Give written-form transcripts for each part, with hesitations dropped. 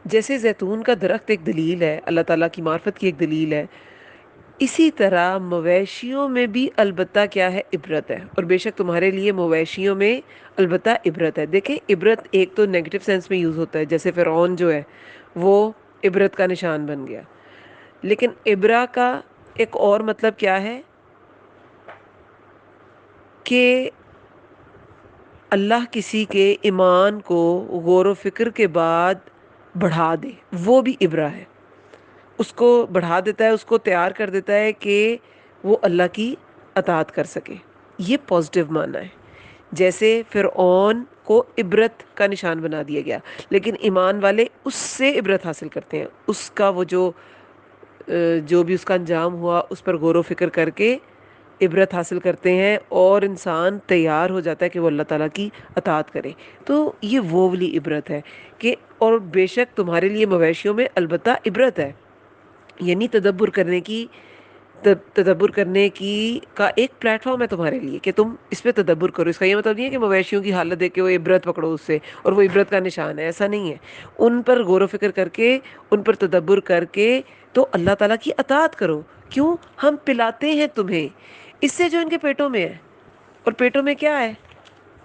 جیسے زیتون کا درخت ایک دلیل ہے، اللہ تعالیٰ کی معرفت کی ایک دلیل ہے، اسی طرح مویشیوں میں بھی البتہ کیا ہے؟ عبرت ہے، اور بے شک تمہارے لیے مویشیوں میں البتہ عبرت ہے۔ دیکھیں، عبرت ایک تو نیگیٹو سینس میں یوز ہوتا ہے، جیسے فرعون جو ہے وہ عبرت کا نشان بن گیا، لیکن عبرہ کا ایک اور مطلب کیا ہے کہ اللہ کسی کے ایمان کو غور و فکر کے بعد بڑھا دے، وہ بھی عبرہ ہے، اس کو بڑھا دیتا ہے، اس کو تیار کر دیتا ہے کہ وہ اللہ کی اطاعت کر سکے۔ یہ پازیٹیو معنی ہے۔ جیسے فرعون کو عبرت کا نشان بنا دیا گیا، لیکن ایمان والے اس سے عبرت حاصل کرتے ہیں، اس کا وہ جو بھی اس کا انجام ہوا اس پر غور و فکر کر کے عبرت حاصل کرتے ہیں، اور انسان تیار ہو جاتا ہے کہ وہ اللہ تعالیٰ کی اطاعت کرے۔ تو یہ وہ والی عبرت ہے کہ اور بے شک تمہارے لیے مویشیوں میں البتہ عبرت ہے، یعنی تدبر کرنے کی کا ایک پلیٹ فارم ہے تمہارے لیے کہ تم اس پہ تدبر کرو۔ اس کا یہ مطلب نہیں ہے کہ مویشیوں کی حالت دیکھ کے وہ عبرت پکڑو اس سے اور وہ عبرت کا نشان ہے، ایسا نہیں ہے۔ ان پر غور و فکر کر کے، ان پر تدبر کر کے تو اللہ تعالیٰ کی اطاعت کرو۔ کیوں؟ ہم پلاتے ہیں تمہیں اس سے جو ان کے پیٹوں میں ہے، اور پیٹوں میں کیا ہے؟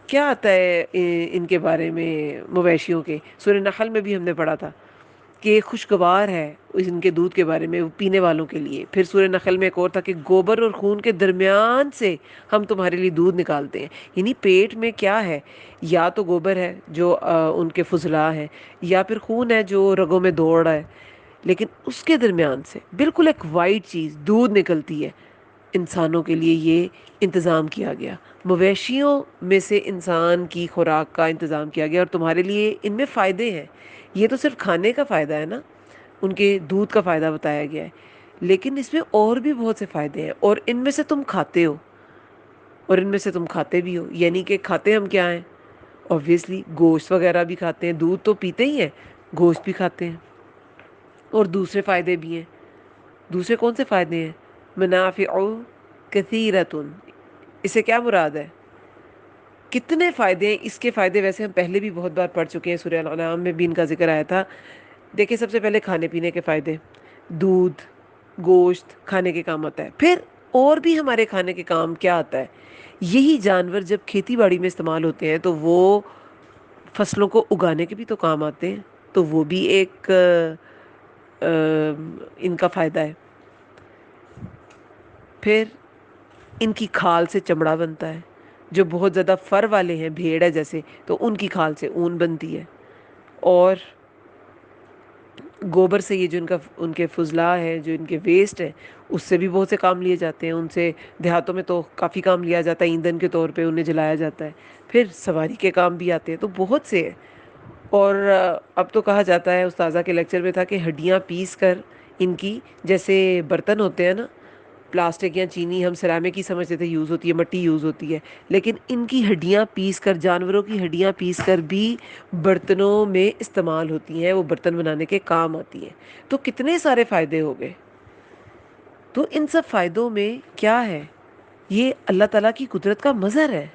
کیا آتا ہے ان کے بارے میں مویشیوں کے؟ سورہ نحل میں بھی ہم نے پڑھا تھا کہ خوشگوار ہے ان کے دودھ کے بارے میں پینے والوں کے لیے۔ پھر سورہ نحل میں ایک اور تھا کہ گوبر اور خون کے درمیان سے ہم تمہارے لیے دودھ نکالتے ہیں، یعنی پیٹ میں کیا ہے؟ یا تو گوبر ہے جو ان کے فضلہ ہے، یا پھر خون ہے جو رگوں میں دوڑ رہا ہے، لیکن اس کے درمیان سے بالکل ایک وائٹ چیز دودھ نکلتی ہے۔ انسانوں کے لیے یہ انتظام کیا گیا، مویشیوں میں سے انسان کی خوراک کا انتظام کیا گیا، اور تمہارے لیے ان میں فائدے ہیں۔ یہ تو صرف کھانے کا فائدہ ہے نا، ان کے دودھ کا فائدہ بتایا گیا ہے، لیکن اس میں اور بھی بہت سے فائدے ہیں، اور ان میں سے تم کھاتے ہو، اور ان میں سے تم کھاتے بھی ہو۔ یعنی کہ کھاتے ہم کیا ہیں؟ اوبویسلی گوشت وغیرہ بھی کھاتے ہیں، دودھ تو پیتے ہی ہیں، گوشت بھی کھاتے ہیں، اور دوسرے فائدے بھی ہیں۔ دوسرے کون سے فائدے ہیں؟ منافع کثیرتن، اسے کیا مراد ہے؟ کتنے فائدے ہیں؟ اس کے فائدے ویسے ہم پہلے بھی بہت بار پڑھ چکے ہیں، سورہ الانعام میں بھی ان کا ذکر آیا تھا۔ دیکھیں، سب سے پہلے کھانے پینے کے فائدے، دودھ، گوشت کھانے کے کام آتا ہے۔ پھر اور بھی ہمارے کھانے کے کام کیا آتا ہے؟ یہی جانور جب کھیتی باڑی میں استعمال ہوتے ہیں تو وہ فصلوں کو اگانے کے بھی تو کام آتے ہیں، تو وہ بھی ایک ان کا فائدہ ہے۔ پھر ان کی کھال سے چمڑا بنتا ہے، جو بہت زیادہ فر والے ہیں، بھیڑ ہے جیسے، تو ان کی کھال سے اون بنتی ہے، اور گوبر سے یہ جو ان کے فضلہ ہے، جو ان کے ویسٹ ہے، اس سے بھی بہت سے کام لیے جاتے ہیں۔ ان سے دیہاتوں میں تو کافی کام لیا جاتا ہے، ایندھن کے طور پہ انہیں جلایا جاتا ہے۔ پھر سواری کے کام بھی آتے ہیں، تو بہت سے ہیں۔ اور اب تو کہا جاتا ہے، استاذہ کے لیکچر میں تھا کہ ہڈیاں پیس کر ان کی، جیسے برتن ہوتے ہیں نا، پلاسٹک یا چینی ہم سیرامک کی سمجھتے تھے یوز ہوتی ہے، مٹی یوز ہوتی ہے، لیکن ان کی ہڈیاں پیس کر، جانوروں کی ہڈیاں پیس کر بھی برتنوں میں استعمال ہوتی ہیں، وہ برتن بنانے کے کام آتی ہیں۔ تو کتنے سارے فائدے ہو گئے۔ تو ان سب فائدوں میں کیا ہے؟ یہ اللہ تعالیٰ کی قدرت کا مظہر ہے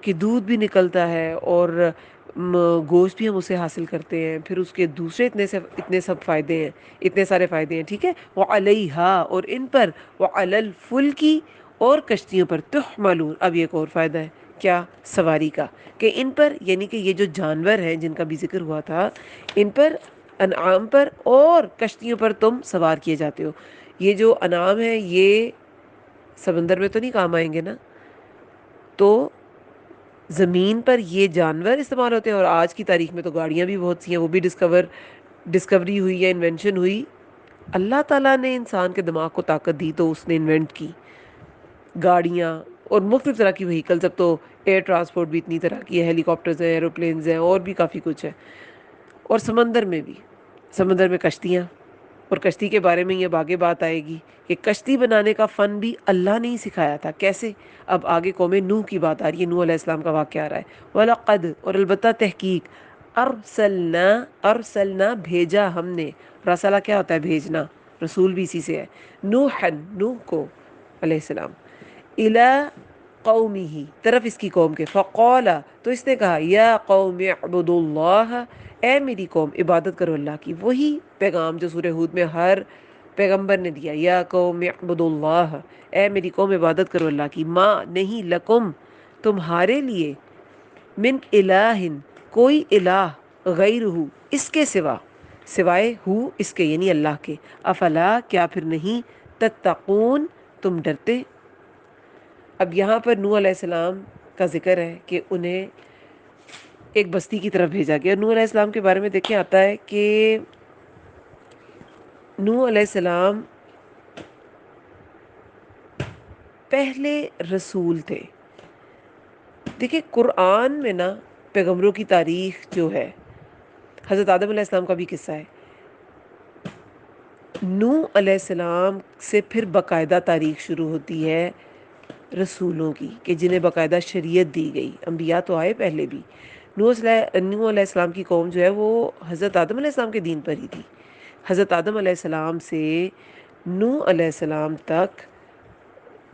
کہ دودھ بھی نکلتا ہے، اور گوشت بھی ہم اسے حاصل کرتے ہیں، پھر اس کے دوسرے اتنے سب فائدے ہیں، اتنے سارے فائدے ہیں، ٹھیک ہے۔ وَعَلَيْهَا، اور ان پر، وَعَلَى الْفُلْكِ، اور کشتیوں پر، تُحْمَلُونَ، اب یہ ایک اور فائدہ ہے، کیا؟ سواری کا، کہ ان پر، یعنی کہ یہ جو جانور ہیں جن کا بھی ذکر ہوا تھا، ان پر، انعام پر اور کشتیوں پر تم سوار کیے جاتے ہو۔ یہ جو انعام ہے یہ سمندر میں تو نہیں کام آئیں گے نا، تو زمین پر یہ جانور استعمال ہوتے ہیں، اور آج کی تاریخ میں تو گاڑیاں بھی بہت سی ہیں، وہ بھی ڈسکوری ہوئی یا انوینشن ہوئی۔ اللہ تعالیٰ نے انسان کے دماغ کو طاقت دی تو اس نے انوینٹ کی گاڑیاں اور مختلف طرح کی وہیکلز۔ اب تو ایئر ٹرانسپورٹ بھی اتنی طرح کی ہے، ہیلی کاپٹرز ہیں، ایروپلینز ہیں، اور بھی کافی کچھ ہے۔ اور سمندر میں بھی، سمندر میں کشتیاں، اور کشتی کے بارے میں یہ اب آگے بات آئے گی کہ کشتی بنانے کا فن بھی اللہ نے ہی سکھایا تھا۔ کیسے؟ اب آگے قوم نوح کی بات آ رہی ہے، نوح علیہ السلام کا واقعہ آ رہا ہے۔ وَلَقَدْ، اور البتہ تحقیق، ارسلنا بھیجا ہم نے، رسالہ کیا ہوتا ہے؟ بھیجنا، رسول بھی اسی سے ہے، نوح کو علیہ السلام، الی قومہ، طرف اس کی قوم کے، فقال، تو اس نے کہا، یا قوم اعبدوا اللہ، اے میری قوم عبادت کرو اللہ کی۔ وہی پیغام جو سورہ ہود میں ہر پیغمبر نے دیا، یا قوم اعبدوا اللہ، اے میری قوم عبادت کرو اللہ کی، ما نہیں، لکم تمہارے لیے، من الہ کوئی الہ، غیرہ اس کے سوا، سوائے ہو اس کے یعنی اللہ کے، افلا کیا پھر نہیں، تتقون تم ڈرتے۔ اب یہاں پر نوح علیہ السلام کا ذکر ہے کہ انہیں ایک بستی کی طرف بھیجا گیا۔ نوح علیہ السلام کے بارے میں دیکھیں، آتا ہے کہ نوح علیہ السلام پہلے رسول تھے۔ دیکھیں قرآن میں نا پیغمبروں کی تاریخ جو ہے، حضرت آدم علیہ السلام کا بھی قصہ ہے، نوح علیہ السلام سے پھر باقاعدہ تاریخ شروع ہوتی ہے رسولوں کی، کہ جنہیں باقاعدہ شریعت دی گئی۔ انبیاء تو آئے پہلے بھی، نوح علیہ السلام کی قوم جو ہے وہ حضرت آدم علیہ السلام کے دین پر ہی تھی۔ حضرت آدم علیہ السلام سے نوح علیہ السلام تک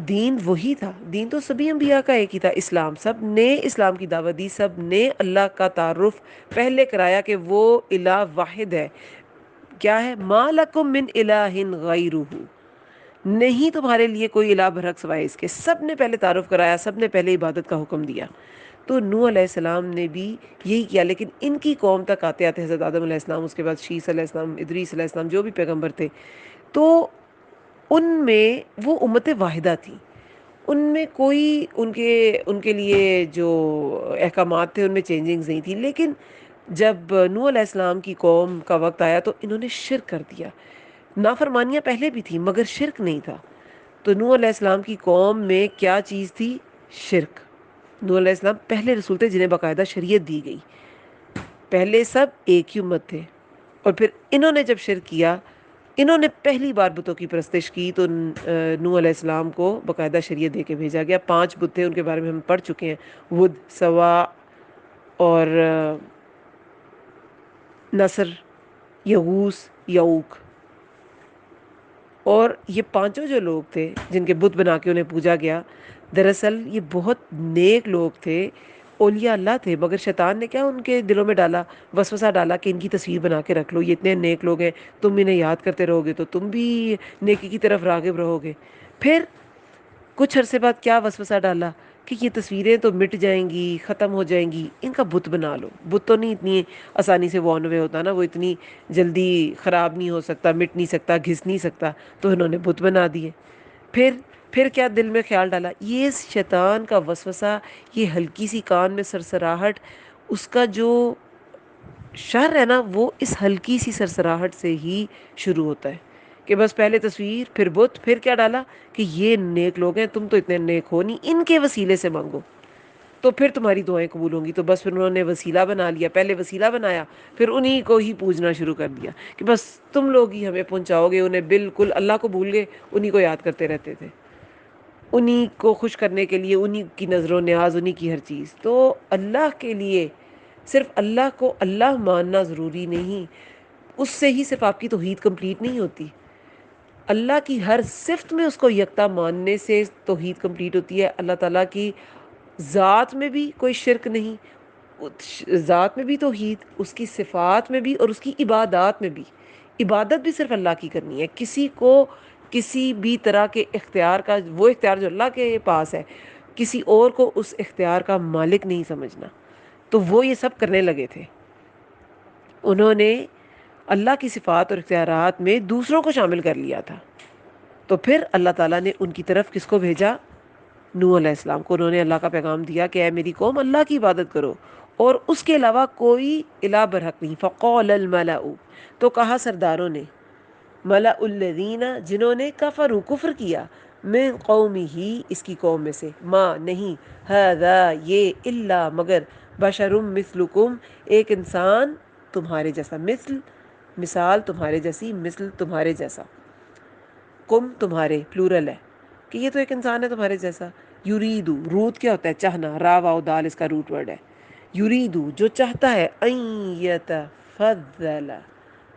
دین وہی تھا، دین تو سبھی انبیاء کا ایک ہی تھا، اسلام۔ سب نے اسلام کی دعوت دی، سب نے اللہ کا تعارف پہلے کرایا کہ وہ الہ واحد ہے۔ کیا ہے؟ ما لکم من الہ غیرہ، نہیں تمہارے لیے کوئی الہ برحق سوائے اس کے۔ سب نے پہلے تعارف کرایا، سب نے پہلے عبادت کا حکم دیا۔ تو نوح علیہ السلام نے بھی یہی کیا، لیکن ان کی قوم تک آتے آتے حضرت آدم علیہ السلام، اس کے بعد شیس علیہ السلام، ادریس علیہ السلام، جو بھی پیغمبر تھے، تو ان میں وہ امت واحدہ تھی۔ ان میں کوئی ان کے لیے جو احکامات تھے ان میں چینجنگز نہیں تھی۔ لیکن جب نوح علیہ السلام کی قوم کا وقت آیا تو انہوں نے شرک کر دیا۔ نافرمانیاں پہلے بھی تھیں مگر شرک نہیں تھا۔ تو نوح علیہ السلام کی قوم میں کیا چیز تھی؟ شرک۔ نوح علیہ السلام پہلے رسول تھے جنہیں باقاعدہ شریعت دی گئی، پہلے سب ایک ہی امت تھے۔ اور پھر انہوں نے جب شرک کیا، انہوں نے پہلی بار بتوں کی پرستش کی، تو نوح علیہ السلام کو باقاعدہ شریعت دے کے بھیجا گیا۔ 5 بت تھے، ان کے بارے میں ہم پڑھ چکے ہیں، ود، سوا اور نصر، یغوث، یعوق۔ اور یہ 5 جو لوگ تھے جن کے بت بنا کے انہیں پوجا گیا، دراصل یہ بہت نیک لوگ تھے، اولیاء اللہ تھے، مگر شیطان نے کیا ان کے دلوں میں ڈالا، وسوسہ ڈالا کہ ان کی تصویر بنا کے رکھ لو، یہ اتنے نیک لوگ ہیں، تم انہیں یاد کرتے رہو گے تو تم بھی نیکی کی طرف راغب رہو گے۔ پھر کچھ عرصے بعد کیا وسوسہ ڈالا کہ یہ تصویریں تو مٹ جائیں گی، ختم ہو جائیں گی، ان کا بت بنا لو۔ بت تو نہیں اتنی آسانی سے وان وے ہوتا نا، وہ اتنی جلدی خراب نہیں ہو سکتا، مٹ نہیں سکتا، گھس نہیں سکتا، تو انہوں نے بت بنا دیے۔ پھر کیا دل میں خیال ڈالا، یہ شیطان کا وسوسہ، یہ ہلکی سی کان میں سرسراہٹ، اس کا جو شر ہے نا وہ اس ہلکی سی سرسراہٹ سے ہی شروع ہوتا ہے، کہ بس پہلے تصویر، پھر بت، پھر کیا ڈالا کہ یہ نیک لوگ ہیں، تم تو اتنے نیک ہو نہیں، ان کے وسیلے سے مانگو تو پھر تمہاری دعائیں قبول ہوں گی۔ تو بس پھر انہوں نے وسیلہ بنا لیا، پہلے وسیلہ بنایا، پھر انہی کو ہی پوجنا شروع کر دیا کہ بس تم لوگ ہی ہمیں پہنچاؤ گے۔ انہیں بالکل اللہ کو بھول گئے، انہی کو یاد کرتے رہتے تھے، انہی کو خوش کرنے کے لیے، انہی کی نظر و نیاز، انہی کی ہر چیز۔ تو اللہ کے لیے صرف اللہ کو اللہ ماننا ضروری نہیں، اس سے ہی صرف آپ کی توحید کمپلیٹ نہیں ہوتی، اللہ کی ہر صفت میں اس کو یکتا ماننے سے توحید کمپلیٹ ہوتی ہے۔ اللہ تعالیٰ کی ذات میں بھی کوئی شرک نہیں، ذات میں بھی توحید، اس کی صفات میں بھی اور اس کی عبادات میں بھی۔ عبادت بھی صرف اللہ کی کرنی ہے، کسی کو کسی بھی طرح کے اختیار کا، وہ اختیار جو اللہ کے پاس ہے، کسی اور کو اس اختیار کا مالک نہیں سمجھنا۔ تو وہ یہ سب کرنے لگے تھے، انہوں نے اللہ کی صفات اور اختیارات میں دوسروں کو شامل کر لیا تھا۔ تو پھر اللہ تعالیٰ نے ان کی طرف کس کو بھیجا؟ نوح علیہ السلام کو۔ انہوں نے اللہ کا پیغام دیا کہ اے میری قوم، اللہ کی عبادت کرو اور اس کے علاوہ کوئی الہ برحق نہیں۔ فقال الملأ، تو کہا سرداروں نے، ملأ الذین، جنہوں نے کفروا، کفر کیا، من قومہ، اس کی قوم میں سے، ما نہیں، ھذا یہ، الا مگر، بشر مثلکم، ایک انسان تمہارے جیسا، مثل مثال تمہارے جیسی، مثل تمہارے جیسا، کم تمہارے پلورل ہے کہ یہ تو ایک انسان ہے تمہارے جیسا۔ یریدو، رود کیا ہوتا ہے؟ چاہنا، را واو دال اس کا روٹ ورڈ ہے۔ یریدو جو چاہتا ہے، ان یتفضل،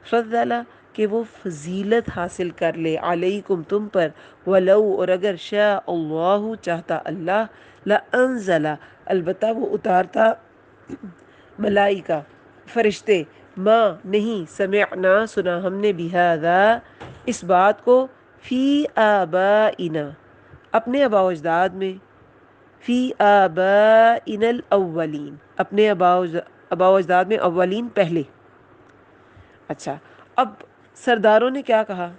فضل کہ وہ فضیلت حاصل کر لے علیکم تم پر، ولو اور اگر شاء اللہ چاہتا اللہ، لانزل البتہ وہ اتارتا ملائکہ فرشتے، ماں نہیں سمعنا سنا ہم نے بہذا اس بات کو، فی آبائنا اپنے آباء و اجداد میں، فی آبائنا الاولین اپنے آباء و اجداد میں، اولین پہلے۔ اچھا، اب سرداروں نے کیا کہا؟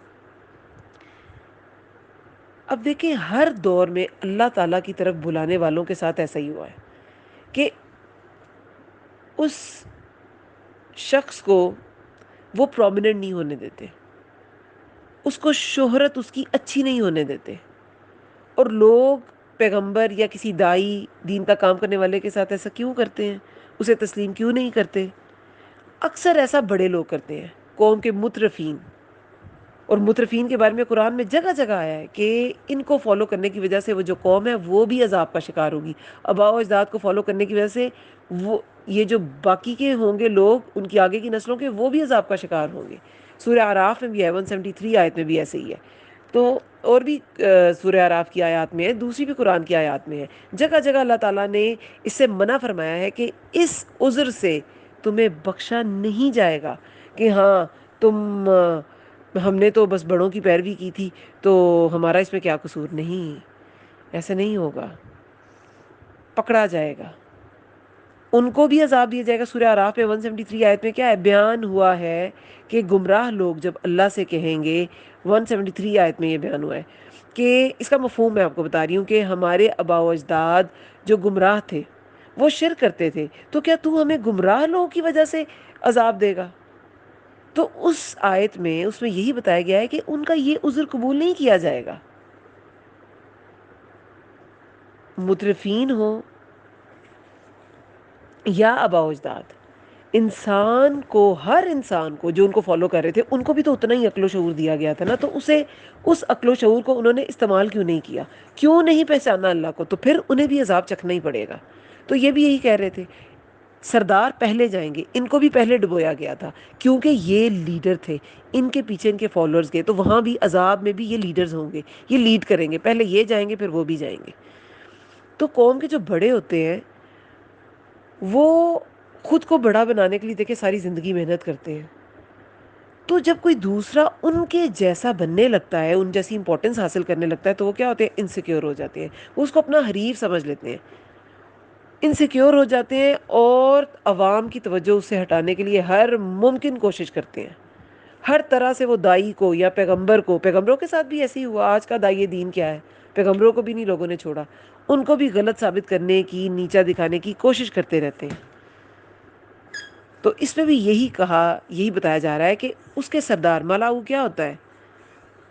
اب دیکھیں ہر دور میں اللہ تعالیٰ کی طرف بلانے والوں کے ساتھ ایسا ہی ہوا ہے کہ اس شخص کو وہ پرومیننٹ نہیں ہونے دیتے، اس کو شہرت اس کی اچھی نہیں ہونے دیتے، اور لوگ پیغمبر یا کسی دائی دین کا کام کرنے والے کے ساتھ ایسا کیوں کرتے ہیں؟ اسے تسلیم کیوں نہیں کرتے؟ اکثر ایسا بڑے لوگ کرتے ہیں، قوم کے مترفین، اور مترفین کے بارے میں قرآن میں جگہ جگہ آیا ہے کہ ان کو فالو کرنے کی وجہ سے وہ جو قوم ہے وہ بھی عذاب کا شکار ہوگی، آباء و اجداد کو فالو کرنے کی وجہ سے وہ یہ جو باقی کے ہوں گے لوگ ان کی آگے کی نسلوں کے، وہ بھی عذاب کا شکار ہوں گے۔ سورہ اعراف میں بھی ہے، 173 آیت میں بھی ایسے ہی ہے، تو اور بھی سورہ اعراف کی آیات میں ہے، دوسری بھی قرآن کی آیات میں ہے، جگہ جگہ اللہ تعالیٰ نے اس سے منع فرمایا ہے کہ اس عذر سے تمہیں بخشا نہیں جائے گا کہ ہاں تم ہم نے تو بس بڑوں کی پیروی کی تھی تو ہمارا اس میں کیا قصور؟ نہیں، ایسے نہیں ہوگا، پکڑا جائے گا، ان کو بھی عذاب دیا جائے گا۔ سورہ اعراف میں 173 آیت میں کیا ہے بیان ہوا ہے کہ گمراہ لوگ جب اللہ سے کہیں گے، 173 آیت میں یہ بیان ہوا ہے کہ اس کا مفہوم میں آپ کو بتا رہی ہوں کہ ہمارے آباء و اجداد جو گمراہ تھے وہ شرک کرتے تھے، تو کیا تو ہمیں گمراہ لوگوں کی وجہ سے عذاب دے گا؟ تو اس آیت میں اس میں یہی بتایا گیا ہے کہ ان کا یہ عذر قبول نہیں کیا جائے گا، مترفین ہو یا آباء و اجداد، انسان کو، ہر انسان کو جو ان کو فالو کر رہے تھے ان کو بھی تو اتنا ہی عقل و شعور دیا گیا تھا نا، تو اسے اس عقل و شعور کو انہوں نے استعمال کیوں نہیں کیا؟ کیوں نہیں پہچانا اللہ کو؟ تو پھر انہیں بھی عذاب چکھنا ہی پڑے گا۔ تو یہ بھی یہی کہہ رہے تھے سردار پہلے جائیں گے، ان کو بھی پہلے ڈبویا گیا تھا کیونکہ یہ لیڈر تھے، ان کے پیچھے ان کے فالوورز گئے، تو وہاں بھی عذاب میں بھی یہ لیڈرز ہوں گے، یہ لیڈ کریں گے، پہلے یہ جائیں گے پھر وہ بھی جائیں گے۔ تو قوم کے جو بڑے ہوتے ہیں وہ خود کو بڑا بنانے کے لیے دیکھیں ساری زندگی محنت کرتے ہیں، تو جب کوئی دوسرا ان کے جیسا بننے لگتا ہے، ان جیسی امپورٹنس حاصل کرنے لگتا ہے، تو وہ کیا ہوتے ہیں؟ انسیکیور ہو جاتے ہیں، وہ اس کو اپنا حریف سمجھ لیتے ہیں، انسیکیور ہو جاتے ہیں، اور عوام کی توجہ اس سے ہٹانے کے لیے ہر ممکن کوشش کرتے ہیں، ہر طرح سے وہ دائی کو یا پیغمبر کو، پیغمبروں کے ساتھ بھی ایسے ہی ہوا، آج کا دائی دین کیا ہے؟ پیغمبروں کو بھی نہیں لوگوں نے چھوڑا، ان کو بھی غلط ثابت کرنے کی، نیچا دکھانے کی کوشش کرتے رہتے ہیں۔ تو اس میں بھی یہی کہا، یہی بتایا جا رہا ہے کہ اس کے سردار، ملاؤ کیا ہوتا ہے؟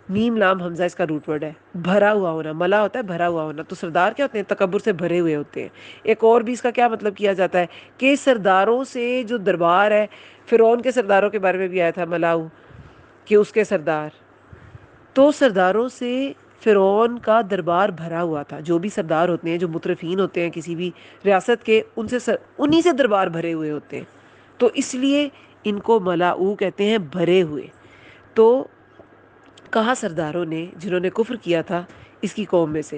میم لام حمزہ اس کا روٹ ورڈ ہے، بھرا ہوا ہونا، ملا ہوتا ہے بھرا ہوا ہونا، تو سردار کیا ہوتے ہیں؟ تکبر سے بھرے ہوئے ہوتے ہیں۔ ایک اور بھی اس کا کیا مطلب کیا جاتا ہے کہ سرداروں سے جو دربار ہے، فرعون کے سرداروں کے بارے میں بھی آیا تھا ملاؤ کہ اس کے سردار، تو سرداروں سے فرعون کا دربار بھرا ہوا تھا، جو بھی سردار ہوتے ہیں، جو مترفین ہوتے ہیں کسی بھی ریاست کے، ان سے انہی سے دربار بھرے ہوئے ہوتے ہیں، تو اس لیے ان کو ملاؤ کہتے ہیں، بھرے ہوئے۔ تو کہا سرداروں نے جنہوں نے کفر کیا تھا اس کی قوم میں سے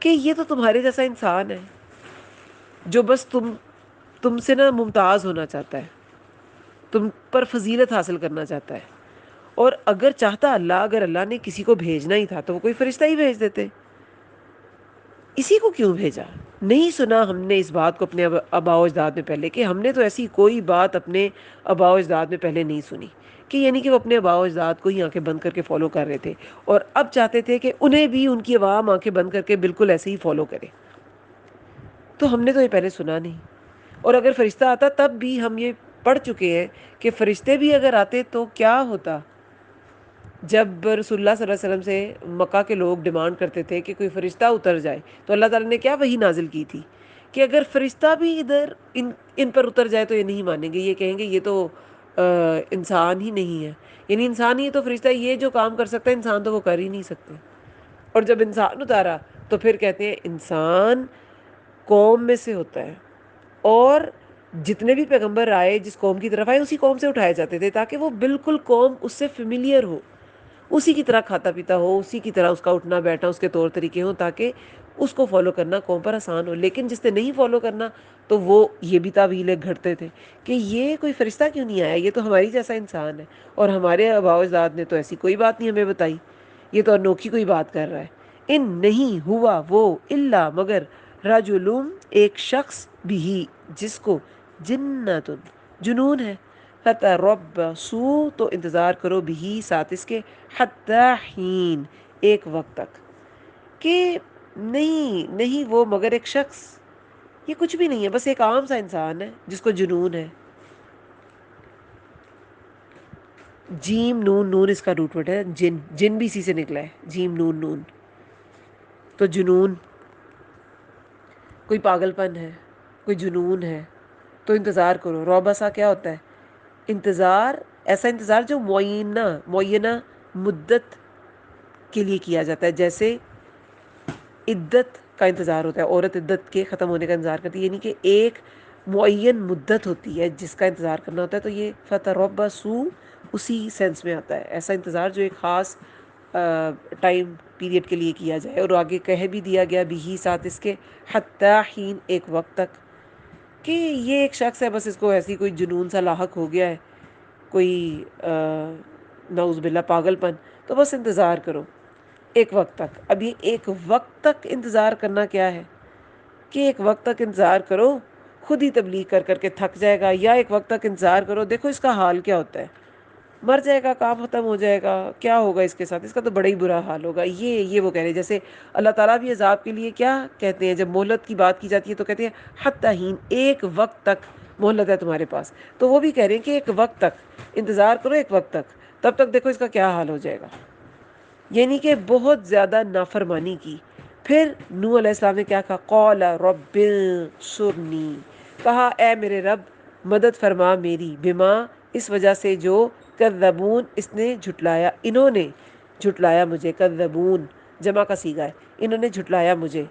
کہ یہ تو تمہارے جیسا انسان ہے جو بس تم سے نا ممتاز ہونا چاہتا ہے، تم پر فضیلت حاصل کرنا چاہتا ہے، اور اگر چاہتا اللہ، اگر اللہ نے کسی کو بھیجنا ہی تھا تو وہ کوئی فرشتہ ہی بھیج دیتے، اسی کو کیوں بھیجا؟ نہیں سنا ہم نے اس بات کو اپنے آباء و اجداد میں پہلے، کہ ہم نے تو ایسی کوئی بات اپنے آباء و اجداد میں پہلے نہیں سنی، کہ یعنی کہ وہ اپنے آباء و اجداد کو ہی آنکھیں بند کر کے فالو کر رہے تھے، اور اب چاہتے تھے کہ انہیں بھی ان کی عوام آنکھیں بند کر کے بالکل ایسے ہی فالو کرے۔ تو ہم نے تو یہ پہلے سنا نہیں، اور اگر فرشتہ آتا تب بھی ہم یہ پڑھ چکے ہیں کہ فرشتے بھی اگر آتے تو کیا ہوتا؟ جب رسول اللہ صلی اللہ علیہ وسلم سے مکہ کے لوگ ڈیمانڈ کرتے تھے کہ کوئی فرشتہ اتر جائے، تو اللہ تعالیٰ نے کیا وحی نازل کی تھی کہ اگر فرشتہ بھی ادھر ان پر اتر جائے تو یہ نہیں مانیں گے، یہ کہیں گے یہ تو انسان ہی نہیں ہے، یعنی انسان ہی ہے تو فرشتہ یہ جو کام کر سکتا ہے انسان تو وہ کر ہی نہیں سکتے، اور جب انسان اتارا تو پھر کہتے ہیں انسان قوم میں سے ہوتا ہے، اور جتنے بھی پیغمبر آئے جس قوم کی طرف آئے اسی قوم سے اٹھائے جاتے تھے، تاکہ وہ بالکل قوم اس سے فیملیئر ہو، اسی کی طرح کھاتا پیتا ہو، اسی کی طرح اس کا اٹھنا بیٹھنا، اس کے طور طریقے ہوں، تاکہ اس کو فالو کرنا قوم پر آسان ہو۔ لیکن جس نے نہیں فالو کرنا تو وہ یہ بھی تعویلیں گھڑتے تھے کہ یہ کوئی فرشتہ کیوں نہیں آیا، یہ تو ہماری جیسا انسان ہے، اور ہمارے آباء و اجداد نے تو ایسی کوئی بات نہیں ہمیں بتائی، یہ تو انوکھی کوئی بات کر رہا ہے۔ ان نہیں ہوا وہ الا مگر رجلم ایک شخص بھی جس کو جنتن جنون ہے، فتربصوا تو انتظار کرو بھی ساتھ اس کے حتی حین ایک وقت تک، کہ نہیں وہ مگر ایک شخص، یہ کچھ بھی نہیں ہے، بس ایک عام سا انسان ہے جس کو جنون ہے۔ جیم نون، نون اس کا روٹ ورڈ ہے، جن، جن بھی اسی سے نکلا ہے، جیم نون نون، تو جنون کوئی پاگل پن ہے، کوئی جنون ہے، تو انتظار کرو۔ روبسا کیا ہوتا ہے؟ انتظار، ایسا انتظار جو معینہ مدت کے لیے کیا جاتا ہے، جیسے عدت کا انتظار ہوتا ہے، عورت عدت کے ختم ہونے کا انتظار کرتی ہے، یعنی کہ ایک معین مدت ہوتی ہے جس کا انتظار کرنا ہوتا ہے، تو یہ فتربصوا اسی سینس میں آتا ہے، ایسا انتظار جو ایک خاص ٹائم پیریڈ کے لیے کیا جائے۔ اور آگے کہہ بھی دیا گیا بھی ساتھ اس کے حتی حین ایک وقت تک، کہ یہ ایک شخص ہے، بس اس کو ایسی کوئی جنون سا لاحق ہو گیا ہے، کوئی نعوذ باللہ پاگل پن، تو بس انتظار کرو ایک وقت تک۔ اب یہ ایک وقت تک انتظار کرنا کیا ہے، کہ ایک وقت تک انتظار کرو، خود ہی تبلیغ کر کر کے تھک جائے گا، یا ایک وقت تک انتظار کرو، دیکھو اس کا حال کیا ہوتا ہے، مر جائے گا، کام ختم ہو جائے گا، کیا ہوگا اس کے ساتھ، اس کا تو بڑا ہی برا حال ہوگا۔ یہ وہ کہہ رہے ہیں، جیسے اللہ تعالیٰ بھی عذاب کے لیے کیا کہتے ہیں، جب مہلت کی بات کی جاتی ہے تو کہتے ہیں حتی حین ایک وقت تک مہلت ہے تمہارے پاس، تو وہ بھی کہہ رہے ہیں کہ ایک وقت تک انتظار کرو، ایک وقت تک، تب تک دیکھو اس کا کیا حال ہو جائے گا، یعنی کہ بہت زیادہ نافرمانی کی۔ پھر نوح علیہ السلام نے کیا کہا؟ قال رب انصرنی، کہا اے میرے رب مدد فرما میری، بما اس وجہ سے جو کذبون اس نے جھٹلایا، انہوں نے جھٹلایا مجھے، کذبون جمع کا صیغہ ہے، انہوں نے جھٹلایا مجھے۔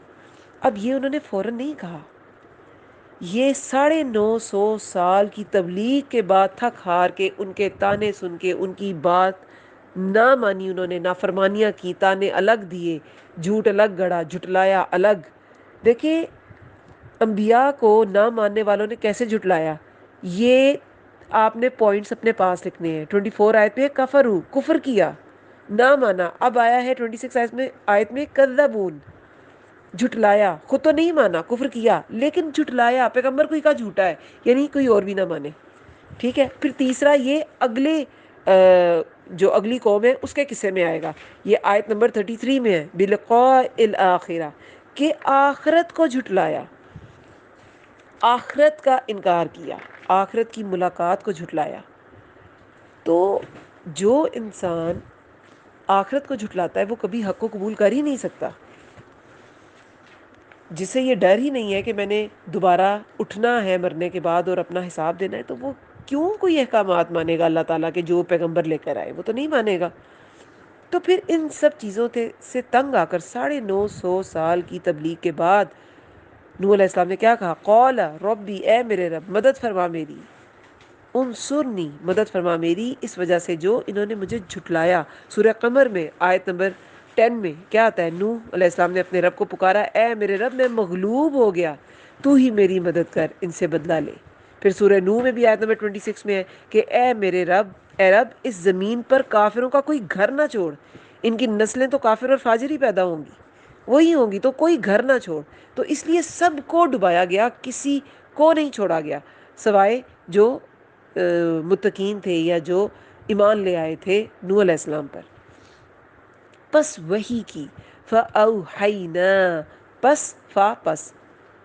اب یہ انہوں نے فوراً نہیں کہا، یہ 950 سال کی تبلیغ کے بعد تھک ہار کے، ان کے تانے سن کے، ان کی بات نہ مانی، انہوں نے نافرمانیاں کی، تانے الگ دیے، جھوٹ الگ گڑا، جھٹلایا الگ۔ دیکھیں انبیاء کو نہ ماننے والوں نے کیسے جھٹلایا، یہ آپ نے پوائنٹس اپنے پاس لکھنے ہیں۔ 24 آیت میں کفرو کفر کیا، نہ مانا، اب آیا ہے 26 آیت میں کذبون جھٹلایا، خود تو نہیں مانا، کفر کیا، لیکن جھٹلایا، پیغمبر کوئی کا جھوٹا ہے، یعنی کوئی اور بھی نہ مانے، ٹھیک ہے۔ پھر تیسرا یہ اگلے جو اگلی قوم ہے اس کے قصے میں آئے گا، یہ آیت نمبر 33 میں ہے، بلقاء الاخرہ، کہ آخرت کو جھٹلایا، آخرت کا انکار کیا، آخرت کی ملاقات کو جھٹلایا۔ تو جو انسان آخرت کو جھٹلاتا ہے وہ کبھی حق کو قبول کر ہی نہیں سکتا، جسے یہ ڈر ہی نہیں ہے کہ میں نے دوبارہ اٹھنا ہے مرنے کے بعد اور اپنا حساب دینا ہے، تو وہ کیوں کوئی احکامات مانے گا اللہ تعالیٰ کے جو پیغمبر لے کر آئے، وہ تو نہیں مانے گا۔ تو پھر ان سب چیزوں سے تنگ آ کر 950 سال کی تبلیغ کے بعد نوح علیہ السلام نے کیا کہا؟ قال ربی، اے میرے رب مدد فرما میری، انصرنی مدد فرما میری، اس وجہ سے جو انہوں نے مجھے جھٹلایا۔ سورہ قمر میں آیت نمبر 10 میں کیا آتا ہے؟ نوح علیہ السلام نے اپنے رب کو پکارا، اے میرے رب میں مغلوب ہو گیا، تو ہی میری مدد کر، ان سے بدلہ لے۔ پھر سورہ نوح میں بھی آیت نمبر 26 میں ہے کہ اے میرے رب، اے رب اس زمین پر کافروں کا کوئی گھر نہ چھوڑ، ان کی نسلیں تو کافر اور فاجر ہی پیدا ہوں گی، وہی ہوں گی، تو کوئی گھر نہ چھوڑ۔ تو اس لیے سب کو ڈبایا گیا، کسی کو نہیں چھوڑا گیا سوائے جو متقین تھے یا جو ایمان لے آئے تھے نوح علیہ السلام پر۔ پس وہی کی، فَأَوْحَيْنَا، پس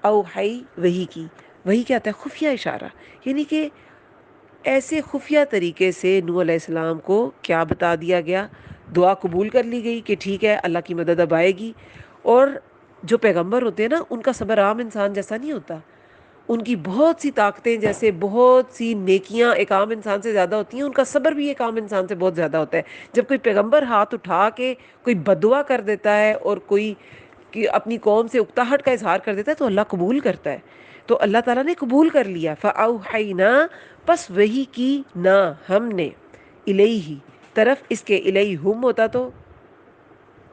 اوحی وہی کی، وہی کیا ہوتا ہے؟ خفیہ اشارہ، یعنی کہ ایسے خفیہ طریقے سے نوح علیہ السلام کو کیا بتا دیا گیا، دعا قبول کر لی گئی کہ ٹھیک ہے اللہ کی مدد اب آئے گی۔ اور جو پیغمبر ہوتے ہیں نا، ان کا صبر عام انسان جیسا نہیں ہوتا، ان کی بہت سی طاقتیں، جیسے بہت سی نیکیاں ایک عام انسان سے زیادہ ہوتی ہیں، ان کا صبر بھی ایک عام انسان سے بہت زیادہ ہوتا ہے۔ جب کوئی پیغمبر ہاتھ اٹھا کے کوئی بددعا کر دیتا ہے اور کوئی کہ اپنی قوم سے اکتاہٹ کا اظہار کر دیتا ہے تو اللہ قبول کرتا ہے۔ تو اللہ تعالیٰ نے قبول کر لیا. فَأَوْحَيْنَا پس وہی کی نا ہم نے الیہ طرف اس کے، الیہ ہم ہوتا تو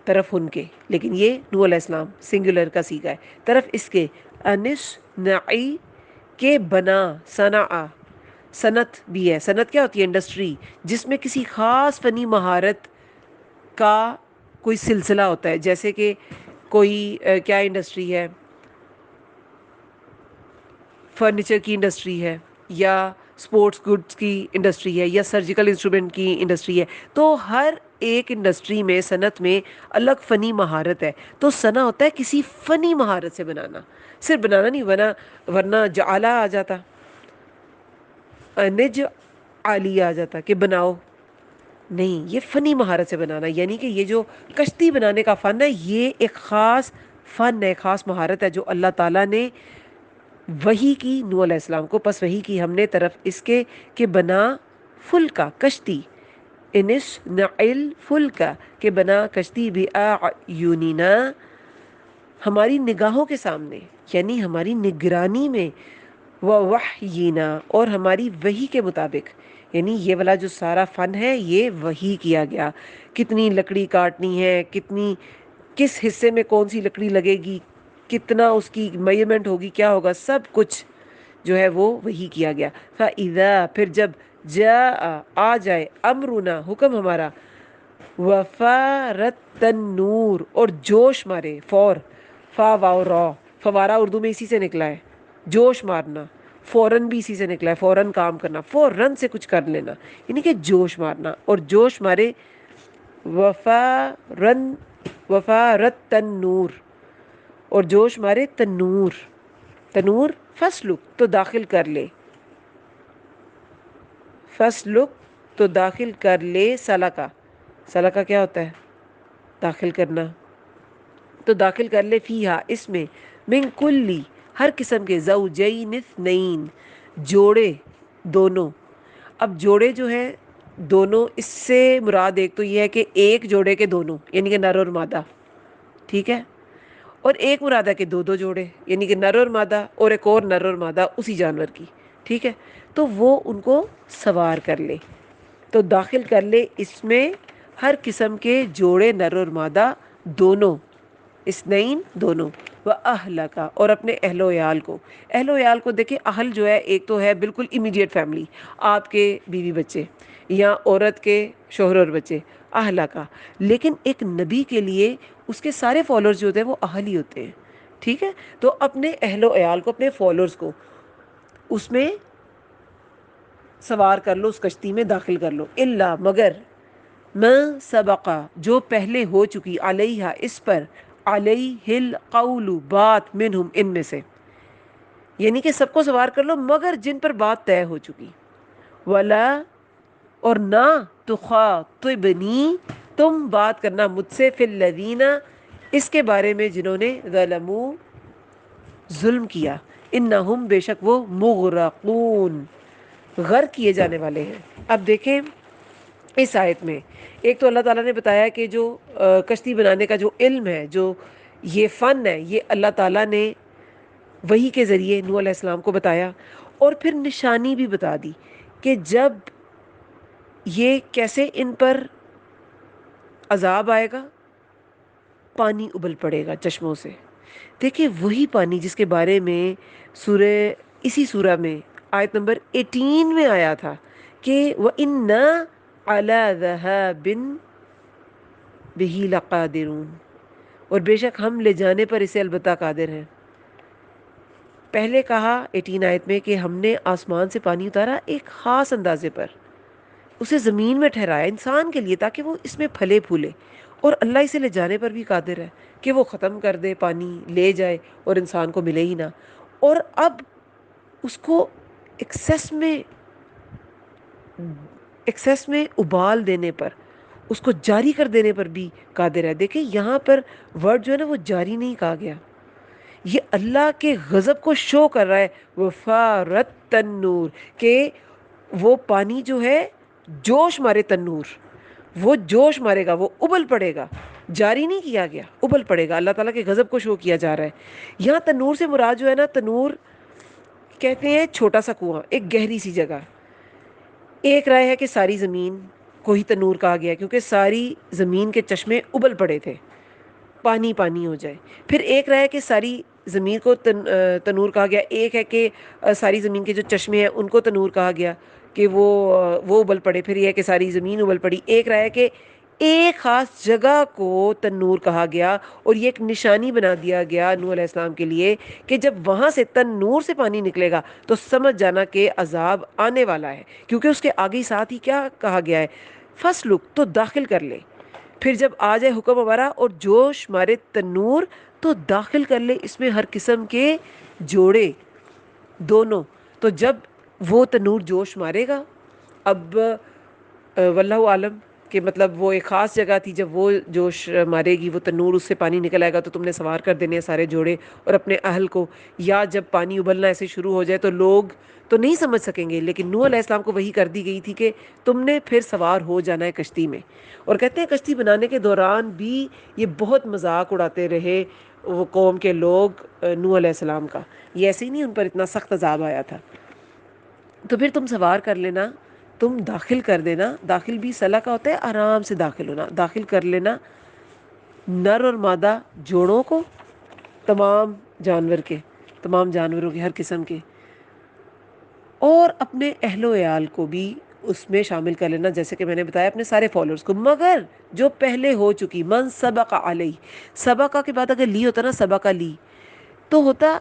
طرف ان کے، لیکن یہ نوح علیہ السلام سنگولر کا سیغہ ہے، طرف اس کے انس نعی کے بنا، صنع صنعت بھی ہے. صنعت کیا ہوتی ہے؟ انڈسٹری، جس میں کسی خاص فنی مہارت کا کوئی سلسلہ ہوتا ہے. جیسے کہ کوئی کیا انڈسٹری ہے، فرنیچر کی انڈسٹری ہے، یا سپورٹس گڈس کی انڈسٹری ہے، یا سرجیکل انسٹرومنٹ کی انڈسٹری ہے. تو ہر ایک انڈسٹری میں، صنعت میں الگ فنی مہارت ہے. تو صنع ہوتا ہے کسی فنی مہارت سے بنانا، صرف بنانا نہیں، ورنہ جعلہ آ جاتا، نج عالی آ جاتا کہ بناؤ. نہیں، یہ فنی مہارت سے بنانا، یعنی کہ یہ جو کشتی بنانے کا فن ہے، یہ ایک خاص فن ہے، خاص مہارت ہے جو اللہ تعالیٰ نے وحی کی نوح علیہ السلام کو. پس وحی کی ہم نے طرف اس کے کہ بنا فلکا کشتی، انس نعل فلکا کہ بنا کشتی بِأَعْيُنِنَا ہماری نگاہوں کے سامنے، یعنی ہماری نگرانی میں، وَوَحْيِنَا اور ہماری وحی کے مطابق. یعنی یہ والا جو سارا فن ہے یہ وحی کیا گیا. کتنی لکڑی کاٹنی ہے، کس حصے میں کون سی لکڑی لگے گی، کتنا اس کی میجرمنٹ ہوگی، کیا ہوگا، سب کچھ جو ہے وہ وحی کیا گیا. فَإِذَا پھر جب جاء آ جائے، امرنا حکم ہمارا، وفارت النور اور جوش مارے، فور فا واو را، فوارہ اردو میں اسی سے نکلا ہے، جوش مارنا. فوراً بھی اسی سے نکلا ہے، فوراً کام کرنا، فوراً سے کچھ کر لینا، یعنی کہ جوش مارنا. اور جوش مارے، وفارت تنور اور جوش مارے تنور فسلک تو داخل کر لے، فسلک تو داخل کر لے، سلکا کیا ہوتا ہے؟ داخل کرنا. تو داخل کر لے فیہا اس میں، من کلی ہر قسم کے، زوجین اثنین جوڑے دونوں. اب جوڑے جو ہیں دونوں، اس سے مراد ایک تو یہ ہے کہ ایک جوڑے کے دونوں، یعنی کہ نر اور مادہ، ٹھیک ہے. اور ایک مراد ہے کہ دو جوڑے، یعنی کہ نر اور مادہ، اور ایک اور نر اور مادہ اسی جانور کی، ٹھیک ہے. تو وہ ان کو سوار کر لے، تو داخل کر لے اس میں ہر قسم کے جوڑے نر اور مادہ دونوں، اثنین دونوں. وَأَهْلَكَ اور اپنے اہل و عیال کو. اہل و عیال کو دیکھیں، اہل جو ہے ایک تو ہے بالکل امیڈیٹ فیملی، آپ کے بیوی بچے یا عورت کے شوہر اور بچے، اہل کا. لیکن ایک نبی کے لیے اس کے سارے فالوورز جو ہوتے ہیں وہ اہل ہی ہوتے ہیں، ٹھیک ہے. تو اپنے اہل و عیال کو، اپنے فالوورز کو اس میں سوار کر لو، اس کشتی میں داخل کر لو. الا مگر ما سبقہ جو پہلے ہو چکی، علیہا اس پر، علیہ القول بات، منہم ان میں سے، یعنی کہ سب کو سوار کر لو مگر جن پر بات طے ہو چکی. ولا اور نہ تخاطبنی تم بات کرنا مجھ سے، فی الذین اس کے بارے میں جنہوں نے ظلموا ظلم کیا، انہم بے شک وہ، مغرقون غرق کیے جانے والے ہیں. اب دیکھیں اس آیت میں ایک تو اللہ تعالیٰ نے بتایا کہ جو کشتی بنانے کا جو علم ہے، جو یہ فن ہے، یہ اللہ تعالیٰ نے وحی کے ذریعے نوح علیہ السلام کو بتایا. اور پھر نشانی بھی بتا دی کہ جب یہ کیسے ان پر عذاب آئے گا، پانی ابل پڑے گا چشموں سے. دیکھیں وہی پانی جس کے بارے میں اسی سورہ میں آیت نمبر 18 میں آیا تھا کہ وَإِنَّا عَلَى ذَهَابٍ بِهِ لَقَادِرُونَ اور بے شک ہم لے جانے پر اسے البتہ قادر ہیں. پہلے کہا 18 آیت میں کہ ہم نے آسمان سے پانی اتارا ایک خاص اندازے پر، اسے زمین میں ٹھہرایا انسان کے لیے تاکہ وہ اس میں پھلے پھولے، اور اللہ اسے لے جانے پر بھی قادر ہے کہ وہ ختم کر دے، پانی لے جائے اور انسان کو ملے ہی نہ. اور اب اس کو ایکسیس میں ابال دینے پر، اس کو جاری کر دینے پر بھی قادر ہے. دیکھیں یہاں پر ورڈ جو ہے نا وہ جاری نہیں کہا گیا، یہ اللہ کے غضب کو شو کر رہا ہے. وفارت تنور کہ وہ پانی جو ہے جوش مارے، تنور وہ جوش مارے گا، وہ ابل پڑے گا. جاری نہیں کیا گیا، ابل پڑے گا. اللہ تعالیٰ کے غضب کو شو کیا جا رہا ہے. یہاں تنور سے مراد جو ہے نا، تنور کہتے ہیں چھوٹا سا کنواں، ایک گہری سی جگہ. ایک رائے ہے کہ ساری زمین کو ہی تنور کہا گیا کیونکہ ساری زمین کے چشمے ابل پڑے تھے، پانی پانی ہو جائے. پھر ایک رائے ہے کہ ساری زمین کو تنور کہا گیا. ایک ہے کہ ساری زمین کے جو چشمے ہیں ان کو تنور کہا گیا کہ وہ ابل پڑے. پھر یہ ہے کہ ساری زمین ابل پڑی. ایک رائے ہے کہ ایک خاص جگہ کو تنور کہا گیا اور یہ ایک نشانی بنا دیا گیا نوح علیہ السلام کے لیے کہ جب وہاں سے تنور سے پانی نکلے گا تو سمجھ جانا کہ عذاب آنے والا ہے، کیونکہ اس کے آگے ساتھ ہی کیا کہا گیا ہے، فَاسْلُک، تو داخل کر لے. پھر جب آ جائے حکم ہمارا اور جوش مارے تنور تو داخل کر لے اس میں ہر قسم کے جوڑے دونوں. تو جب وہ تنور جوش مارے گا، اب واللہ عالم کہ مطلب وہ ایک خاص جگہ تھی، جب وہ جوش مارے گی وہ تنور، اس سے پانی نکل آئے گا تو تم نے سوار کر دینے سارے جوڑے اور اپنے اہل کو. یا جب پانی ابلنا ایسے شروع ہو جائے تو لوگ تو نہیں سمجھ سکیں گے، لیکن نوح علیہ السلام کو وحی کر دی گئی تھی کہ تم نے پھر سوار ہو جانا ہے کشتی میں. اور کہتے ہیں کشتی بنانے کے دوران بھی یہ بہت مذاق اڑاتے رہے وہ قوم کے لوگ نوح علیہ السلام کا. یہ ایسے ہی نہیں ان پر اتنا سخت عذاب آیا تھا. تو پھر تم سوار کر لینا، تم داخل کر دینا. داخل بھی صلاح کا ہوتا ہے آرام سے داخل ہونا. داخل کر لینا نر اور مادہ جوڑوں کو، تمام جانوروں کے ہر قسم کے، اور اپنے اہل و عیال کو بھی اس میں شامل کر لینا، جیسے کہ میں نے بتایا اپنے سارے فالوورز کو. مگر جو پہلے ہو چکی، من سبق علیہ، سبق کے بعد اگر لی ہوتا نا، سبق لی تو ہوتا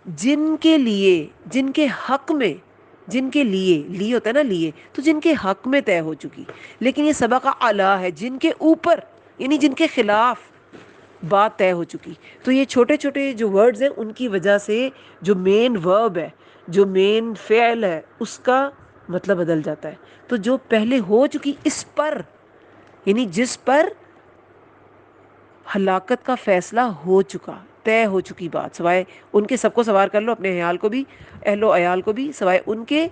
جن کے لیے، جن کے حق میں، جن کے لیے لی ہوتا ہے نا، لیے تو جن کے حق میں طے ہو چکی. لیکن یہ سبق اعلیٰ ہے، جن کے اوپر، یعنی جن کے خلاف بات طے ہو چکی. تو یہ چھوٹے چھوٹے جو ورڈز ہیں ان کی وجہ سے جو مین ورب ہے، جو مین فعل ہے، اس کا مطلب بدل جاتا ہے. تو جو پہلے ہو چکی اس پر، یعنی جس پر ہلاکت کا فیصلہ ہو چکا، طے ہو چکی بات، سوائے ان کے سب کو سوار کر لو، اپنے عیال کو بھی، اہل و عیال کو بھی، سوائے ان کے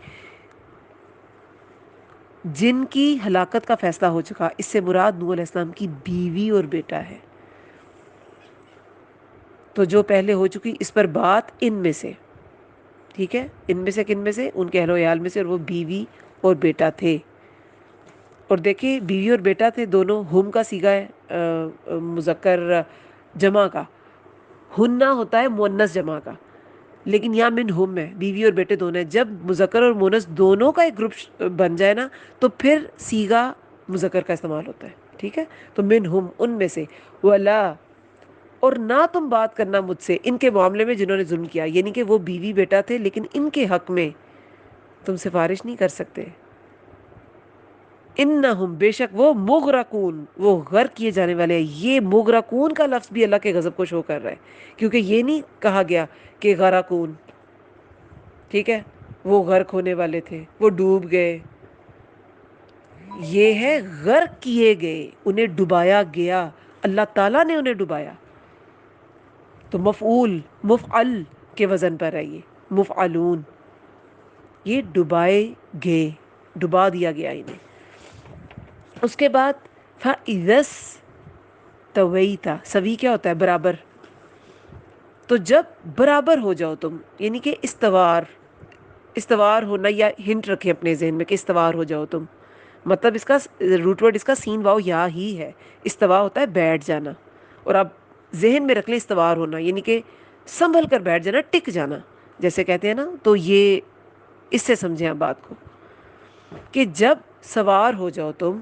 جن کی ہلاکت کا فیصلہ ہو چکا. اس سے مراد نوح علیہ السلام کی بیوی اور بیٹا ہے. تو جو پہلے ہو چکی اس پر بات ان میں سے، ٹھیک ہے، ان میں سے، کن میں سے، ان کے اہل و عیال میں سے، اور وہ بیوی اور بیٹا تھے. اور دیکھیں بیوی اور بیٹا تھے دونوں، ہم کا صیغہ ہے مذکر جمع کا، ہننا ہوتا ہے مؤنث جمع کا، لیکن یہاں من ہم ہے، بیوی اور بیٹے دونوں ہیں. جب مذکر اور مؤنث دونوں کا ایک گروپ بن جائے نا تو پھر صیغہ مذکر کا استعمال ہوتا ہے. ٹھیک ہے، تو من ہم، ان میں سے، ولا، اور نہ تم بات کرنا مجھ سے ان کے معاملے میں جنہوں نے ظلم کیا، یعنی کہ وہ بیوی بیٹا تھے لیکن ان کے حق میں تم سفارش نہیں کر سکتے. انہم، بے شک وہ، مغرقون، وہ غرق کیے جانے والے ہیں. یہ مغرقون کا لفظ بھی اللہ کے غضب کو شو کر رہا ہے، کیونکہ یہ نہیں کہا گیا کہ غرقون، ٹھیک ہے، وہ غرق ہونے والے تھے، وہ ڈوب گئے. یہ ہے غرق کیے گئے، انہیں ڈبایا گیا، اللہ تعالیٰ نے انہیں ڈبایا. تو مفعول، مفعل کے وزن پر ہے یہ، مفعلون، یہ ڈبائے گئے، ڈبا دیا گیا انہیں. اس کے بعد فَإِذَا اسْتَوَيْتَ، سوی کیا ہوتا ہے؟ برابر. تو جب برابر ہو جاؤ تم، یعنی کہ استوار، استوار ہونا، یا ہنٹ رکھیں اپنے ذہن میں کہ استوار ہو جاؤ تم، مطلب اس کا روٹ ورڈ اس کا سین واو یا ہی ہے. استوا ہوتا ہے بیٹھ جانا، اور آپ ذہن میں رکھ لیں استوار ہونا یعنی کہ سنبھل کر بیٹھ جانا، ٹک جانا جیسے کہتے ہیں نا. تو یہ اس سے سمجھیں آپ بات کو کہ جب سوار ہو جاؤ تم،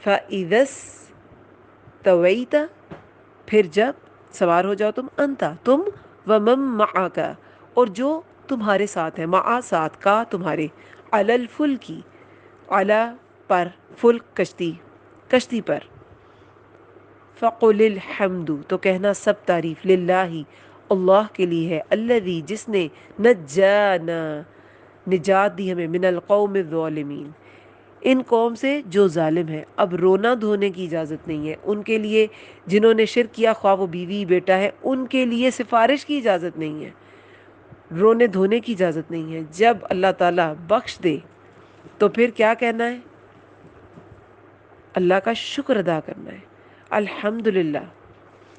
فَإِذَا اسْتَوَيْتَ، پھر جب سوار ہو جاؤ تم، انتا، تم، وَمَن مَعَكَ، اور جو تمہارے ساتھ ہے، مع ساتھ، کا تمہارے، علی الفلکی، علی پر، فلک کشتی، کشتی پر، فَقُلِ الْحَمْدُ، تو کہنا سب تعریف، للہ، اللہ کے لیے ہے، الذی، جس نے، نجانا، نجات دی ہمیں، من القوم الظالمین، ان قوم سے جو ظالم ہے. اب رونا دھونے کی اجازت نہیں ہے ان کے لیے جنہوں نے شرک کیا، خواہ وہ بیوی بیٹا ہے، ان کے لیے سفارش کی اجازت نہیں ہے، رونے دھونے کی اجازت نہیں ہے. جب اللہ تعالیٰ بخش دے تو پھر کیا کہنا ہے؟ اللہ کا شکر ادا کرنا ہے، الحمدللہ.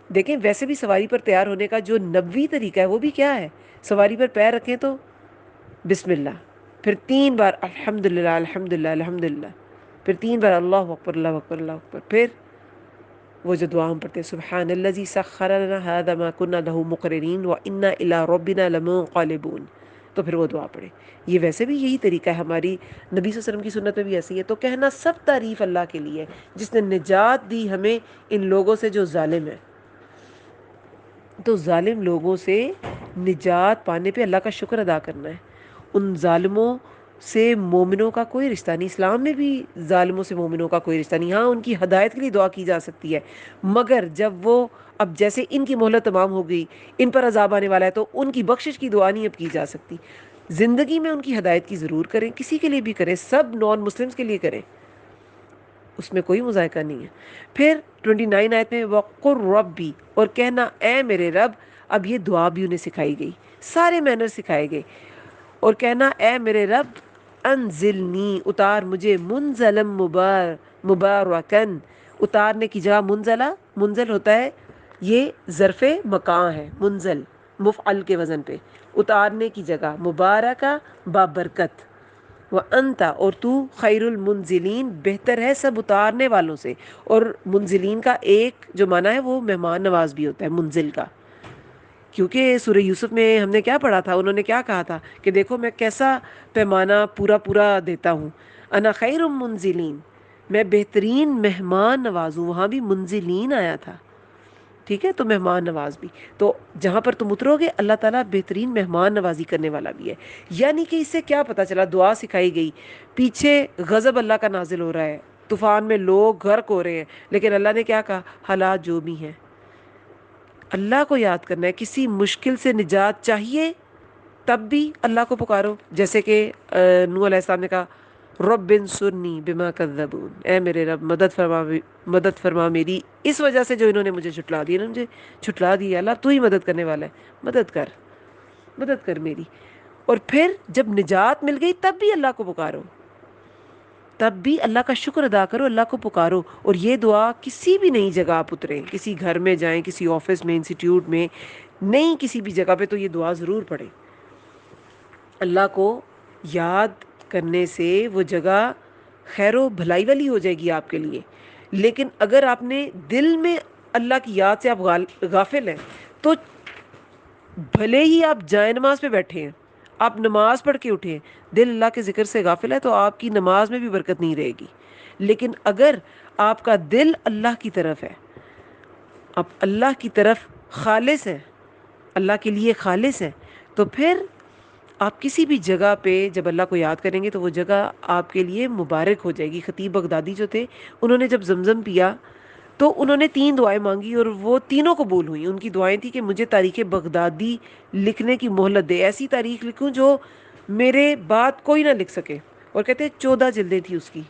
دیکھیں ویسے بھی سواری پر تیار ہونے کا جو نبوی طریقہ ہے وہ بھی کیا ہے؟ سواری پر پیر رکھیں تو بسم اللہ، پھر 3 بار الحمدللہ الحمدللہ الحمدللہ، پھر 3 بار اللہ اکبر اللہ اکبر اللہ اکبر، پھر وہ جو دعا ہم پڑھتے ہیں سبحان الذی سخر لنا ھذا ما كنا له مقرنین وانا الی ربنا لمنقلبون، تو پھر وہ دعا پڑھے۔ یہ ویسے بھی یہی طریقہ ہے، ہماری نبی صلی اللہ علیہ وسلم کی سنت میں بھی ایسی ہے۔ تو کہنا سب تعریف اللہ کے لیے جس نے نجات دی ہمیں ان لوگوں سے جو ظالم ہیں۔ تو ظالم لوگوں سے نجات پانے پہ اللہ کا شکر ادا کرنا ہے۔ ان ظالموں سے مومنوں کا کوئی رشتہ نہیں، اسلام میں بھی ظالموں سے مومنوں کا کوئی رشتہ نہیں۔ ہاں ان کی ہدایت کے لیے دعا کی جا سکتی ہے، مگر جب وہ اب جیسے ان کی مہلت تمام ہو گئی، ان پر عذاب آنے والا ہے، تو ان کی بخشش کی دعا نہیں اب کی جا سکتی۔ زندگی میں ان کی ہدایت کی ضرور کریں، کسی کے لیے بھی کریں، سب نان مسلمز کے لیے کریں، اس میں کوئی مذائقہ نہیں ہے۔ پھر 29 آیت میں وَقُلْ رَبِّ، اور کہنا اے میرے رب۔ اب یہ دعا بھی انہیں سکھائی گئی، سارے مینر سکھائے گئے، اور کہنا اے میرے رب انزلنی، اتار مجھے، منزلم مبارکن، اتارنے کی جگہ منزلہ، منزل ہوتا ہے یہ ظرف مکان ہے، منزل مفعل کے وزن پہ، اتارنے کی جگہ، مبارکہ بابرکت، وَأَنْتَ، اور تو خیر المنزلین، بہتر ہے سب اتارنے والوں سے۔ اور منزلین کا ایک جو معنی ہے وہ مہمان نواز بھی ہوتا ہے منزل کا، کیونکہ سورہ یوسف میں ہم نے کیا پڑھا تھا، انہوں نے کیا کہا تھا کہ دیکھو میں کیسا پیمانہ پورا پورا دیتا ہوں، انا خیر منزلین، میں بہترین مہمان نواز ہوں، وہاں بھی منزلین آیا تھا، ٹھیک ہے، تو مہمان نواز بھی، تو جہاں پر تم اترو گے اللہ تعالیٰ بہترین مہمان نوازی کرنے والا بھی ہے۔ یعنی کہ اس سے کیا پتہ چلا، دعا سکھائی گئی، پیچھے غضب اللہ کا نازل ہو رہا ہے، طوفان میں لوگ غرق ہو رہے ہیں، لیکن اللہ نے کیا کہا، حالات جو بھی ہیں اللہ کو یاد کرنا ہے۔ کسی مشکل سے نجات چاہیے تب بھی اللہ کو پکارو، جیسے کہ نوح علیہ السلام نے کہا رب انصرنی بما کذبون، اے میرے رب مدد فرما میری اس وجہ سے جو انہوں نے مجھے جھٹلا دیا، انہوں نے مجھے جھٹلا دیا، اللہ تو ہی مدد کرنے والا ہے، مدد کر میری۔ اور پھر جب نجات مل گئی تب بھی اللہ کو پکارو، تب بھی اللہ کا شکر ادا کرو، اللہ کو پکارو۔ اور یہ دعا کسی بھی نئی جگہ آپ اتریں، کسی گھر میں جائیں، کسی آفس میں، انسٹیٹیوٹ میں، نہیں کسی بھی جگہ پہ، تو یہ دعا ضرور پڑھیں۔ اللہ کو یاد کرنے سے وہ جگہ خیر و بھلائی والی ہو جائے گی آپ کے لیے۔ لیکن اگر آپ نے دل میں اللہ کی یاد سے آپ غافل ہیں، تو بھلے ہی آپ جائے نماز پہ بیٹھے ہیں، آپ نماز پڑھ کے اٹھے ہیں، دل اللہ کے ذکر سے غافل ہے، تو آپ کی نماز میں بھی برکت نہیں رہے گی۔ لیکن اگر آپ کا دل اللہ کی طرف ہے، آپ اللہ کی طرف خالص ہیں، اللہ کے لیے خالص ہیں، تو پھر آپ کسی بھی جگہ پہ جب اللہ کو یاد کریں گے تو وہ جگہ آپ کے لیے مبارک ہو جائے گی۔ خطیب بغدادی جو تھے، انہوں نے جب زمزم پیا تو انہوں نے 3 دعائیں مانگی اور وہ تینوں قبول ہوئیں۔ ان کی دعائیں تھیں کہ مجھے تاریخ بغدادی لکھنے کی مہلت دے، ایسی تاریخ لکھوں جو میرے بعد کوئی نہ لکھ سکے، اور کہتے ہیں 14 جلدیں تھی اس کی،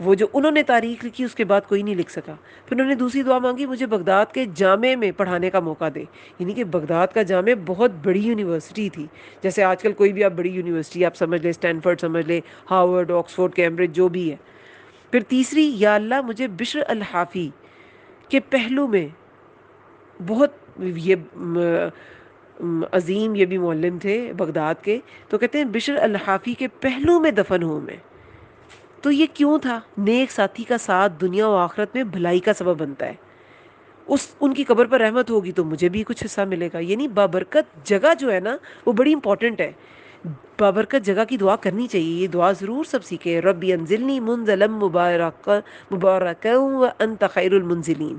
وہ جو انہوں نے تاریخ لکھی اس کے بعد کوئی نہیں لکھ سکا۔ پھر انہوں نے دوسری دعا مانگی مجھے بغداد کے جامع میں پڑھانے کا موقع دے، یعنی کہ بغداد کا جامع بہت بڑی یونیورسٹی تھی، جیسے آج کل کوئی بھی آپ بڑی یونیورسٹی آپ سمجھ لیں، اسٹینفورڈ سمجھ لیں، ہارورڈ، آکسفورڈ، کیمبرج، جو بھی ہے۔ پھر تیسری، یا اللہ مجھے بشر الحافی کے پہلو میں، بہت یہ عظیم، یہ بھی معلم تھے بغداد کے، تو کہتے ہیں بشر الحافی کے پہلو میں دفن ہوں میں۔ تو یہ کیوں تھا؟ نیک ساتھی کا ساتھ دنیا و آخرت میں بھلائی کا سبب بنتا ہے، ان کی قبر پر رحمت ہوگی تو مجھے بھی کچھ حصہ ملے گا۔ یعنی بابرکت جگہ جو ہے نا وہ بڑی امپورٹنٹ ہے، بابرکت جگہ کی دعا کرنی چاہیے۔ یہ دعا ضرور سب سیکھیں، ربی انزلنی منزلا مبارکا وانت خیر المنزلین۔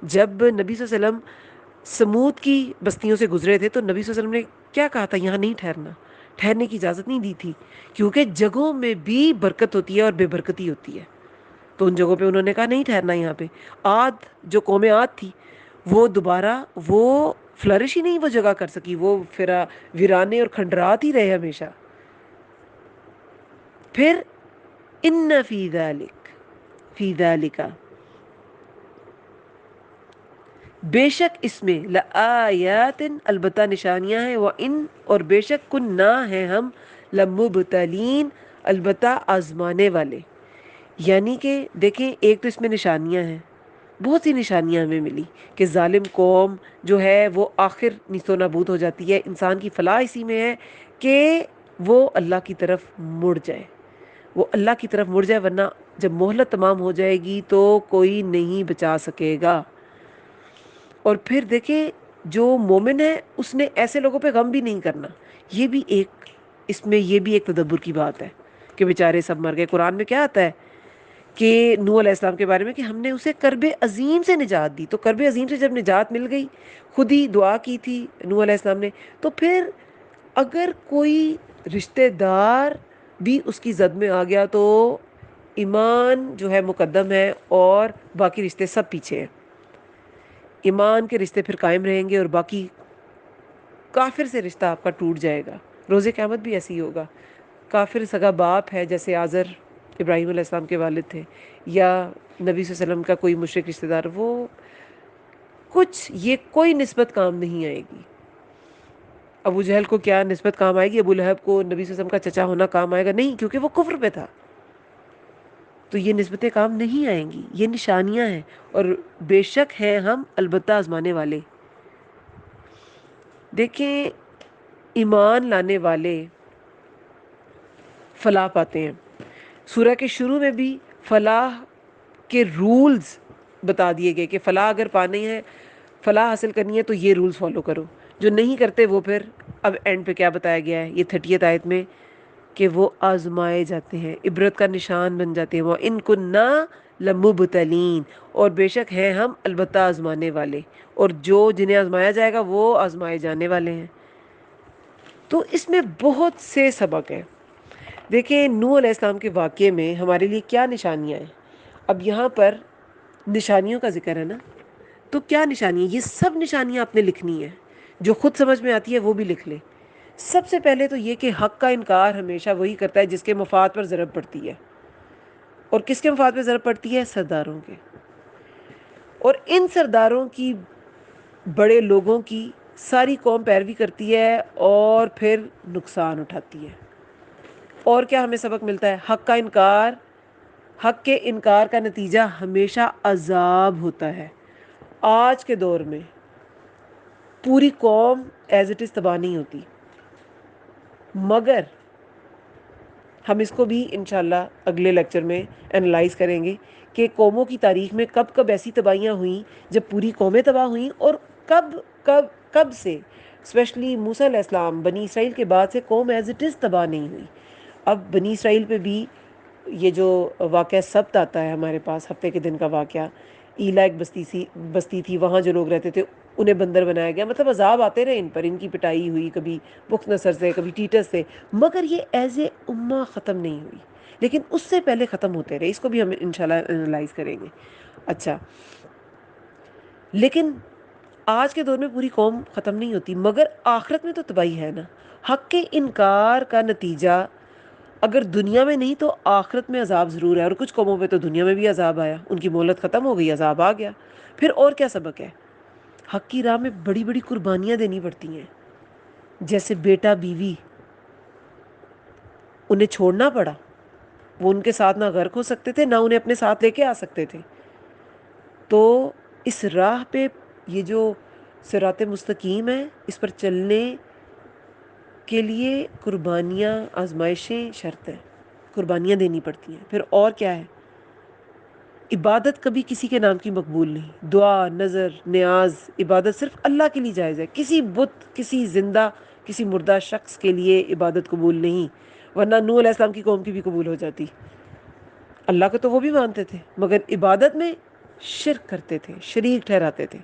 جب نبی صلی اللہ علیہ وسلم سمود کی بستیوں سے گزرے تھے تو نبی صلی اللہ علیہ وسلم نے کیا کہا تھا، یہاں نہیں ٹھہرنا، ٹھہرنے کی اجازت نہیں دی تھی، کیونکہ جگہوں میں بھی برکت ہوتی ہے اور بے برکتی ہوتی ہے، تو ان جگہوں پہ انہوں نے کہا نہیں ٹھہرنا یہاں پہ۔ عاد، جو قوم عاد تھی، وہ دوبارہ وہ فلرش ہی نہیں وہ جگہ کر سکی، وہ ویرانے اور کھنڈرات ہی رہے ہمیشہ۔ پھر ان فی ذالک، بے شک اس میں، لآیات، البتہ نشانیاں ہیں، وَإِن، اور بے شک کننا ہیں ہم، لمبتلین، البتہ آزمانے والے۔ یعنی کہ دیکھیں، ایک تو اس میں نشانیاں ہیں، بہت سی نشانیاں ہمیں ملی کہ ظالم قوم جو ہے وہ آخر نیست و نابود ہو جاتی ہے۔ انسان کی فلاح اسی میں ہے کہ وہ اللہ کی طرف مڑ جائے، وہ اللہ کی طرف مڑ جائے، ورنہ جب مہلت تمام ہو جائے گی تو کوئی نہیں بچا سکے گا۔ اور پھر دیکھیں جو مومن ہے اس نے ایسے لوگوں پہ غم بھی نہیں کرنا، یہ بھی ایک، اس میں یہ بھی ایک تدبر کی بات ہے کہ بیچارے سب مر گئے۔ قرآن میں کیا آتا ہے کہ نوح علیہ السلام کے بارے میں کہ ہم نے اسے کرب عظیم سے نجات دی، تو کرب عظیم سے جب نجات مل گئی، خود ہی دعا کی تھی نوح علیہ السلام نے، تو پھر اگر کوئی رشتہ دار بھی اس کی زد میں آ گیا تو ایمان جو ہے مقدم ہے اور باقی رشتے سب پیچھے ہیں۔ ایمان کے رشتے پھر قائم رہیں گے اور باقی کافر سے رشتہ آپ کا ٹوٹ جائے گا۔ روز قیامت بھی ایسے ہی ہوگا۔ کافر سگا باپ ہے، جیسے آزر ابراہیم علیہ السلام کے والد تھے، یا نبی صلی اللہ علیہ وسلم کا کوئی مشرک رشتہ دار، وہ کچھ یہ کوئی نسبت کام نہیں آئے گی۔ ابو جہل کو کیا نسبت کام آئے گی؟ ابو لہب کو نبی صلی اللہ علیہ وسلم کا چچا ہونا کام آئے گا؟ نہیں، کیونکہ وہ کفر پہ تھا۔ تو یہ نسبتیں کام نہیں آئیں گی، یہ نشانیاں ہیں، اور بے شک ہیں ہم البتہ آزمانے والے۔ دیکھیں ایمان لانے والے فلاح پاتے ہیں۔ سورہ کے شروع میں بھی فلاح کے رولز بتا دیے گئے کہ فلاح اگر پانی ہے، فلاح حاصل کرنی ہے تو یہ رولز فالو کرو۔ جو نہیں کرتے وہ پھر اب اینڈ پہ کیا بتایا گیا ہے یہ 30 آیت میں، کہ وہ آزمائے جاتے ہیں، عبرت کا نشان بن جاتے ہیں۔ وَإِن كُنَّا لَمُبْتَلِينَ، اور بے شک ہیں ہم البتہ آزمانے والے، اور جو جنہیں آزمایا جائے گا وہ آزمائے جانے والے ہیں۔ تو اس میں بہت سے سبق ہیں۔ دیکھیں نوح علیہ السلام کے واقعے میں ہمارے لیے کیا نشانیاں ہیں۔ اب یہاں پر نشانیوں کا ذکر ہے نا، تو کیا نشانی ہے؟ یہ سب نشانیاں آپ نے لکھنی ہیں، جو خود سمجھ میں آتی ہے وہ بھی لکھ لیں۔ سب سے پہلے تو یہ کہ حق کا انکار ہمیشہ وہی کرتا ہے جس کے مفاد پر ضرب پڑتی ہے، اور کس کے مفاد پر ضرب پڑتی ہے؟ سرداروں کے۔ اور ان سرداروں کی، بڑے لوگوں کی ساری قوم پیروی کرتی ہے اور پھر نقصان اٹھاتی ہے۔ اور کیا ہمیں سبق ملتا ہے؟ حق کا انکار، حق کے انکار کا نتیجہ ہمیشہ عذاب ہوتا ہے۔ آج کے دور میں پوری قوم ایز اٹ از تباہ نہیں ہوتی، مگر ہم اس کو بھی انشاءاللہ اگلے لیکچر میں انالائز کریں گے کہ قوموں کی تاریخ میں کب کب ایسی تباہیاں ہوئیں جب پوری قومیں تباہ ہوئیں، اور کب کب کب سے، اسپیشلی موسیٰ علیہ السلام بنی اسرائیل کے بعد سے قوم ایز اٹ از تباہ نہیں ہوئی۔ اب بنی اسرائیل پہ بھی یہ جو واقعہ سبت آتا ہے ہمارے پاس، ہفتے کے دن کا واقعہ، ایلا ایک بستی تھی، وہاں جو لوگ رہتے تھے انہیں بندر بنایا گیا، مطلب عذاب آتے رہے ان پر، ان کی پٹائی ہوئی، کبھی بخت نصر سے، کبھی ٹیٹس سے، مگر یہ ایز اے امہ ختم نہیں ہوئی، لیکن اس سے پہلے ختم ہوتے رہے۔ اس کو بھی ہم انشاءاللہ انالائز کریں گے۔ اچھا، لیکن آج کے دور میں پوری قوم ختم نہیں ہوتی، مگر آخرت میں تو تباہی ہے نا۔ حق کے انکار کا نتیجہ اگر دنیا میں نہیں تو آخرت میں عذاب ضرور ہے، اور کچھ قوموں پہ تو دنیا میں بھی عذاب آیا، ان کی مہلت ختم ہو گئی، عذاب آ گیا۔ پھر اور کیا سبق ہے؟ حق کی راہ میں بڑی بڑی قربانیاں دینی پڑتی ہیں، جیسے بیٹا بیوی، انہیں چھوڑنا پڑا، وہ ان کے ساتھ نہ غرق ہو سکتے تھے، نہ انہیں اپنے ساتھ لے کے آ سکتے تھے۔ تو اس راہ پہ یہ جو صراط مستقیم ہے، اس پر چلنے کے لیے قربانیاں، آزمائشیں شرط ہیں، قربانیاں دینی پڑتی ہیں۔ پھر اور کیا ہے؟ عبادت کبھی کسی کے نام کی مقبول نہیں، دعا، نظر، نیاز، عبادت صرف اللہ کے لیے جائز ہے، کسی بت، کسی زندہ، کسی مردہ شخص کے لیے عبادت قبول نہیں، ورنہ نوح علیہ السلام کی قوم کی بھی قبول ہو جاتی۔ اللہ کو تو وہ بھی مانتے تھے، مگر عبادت میں شرک کرتے تھے، شریک ٹھہراتے تھے۔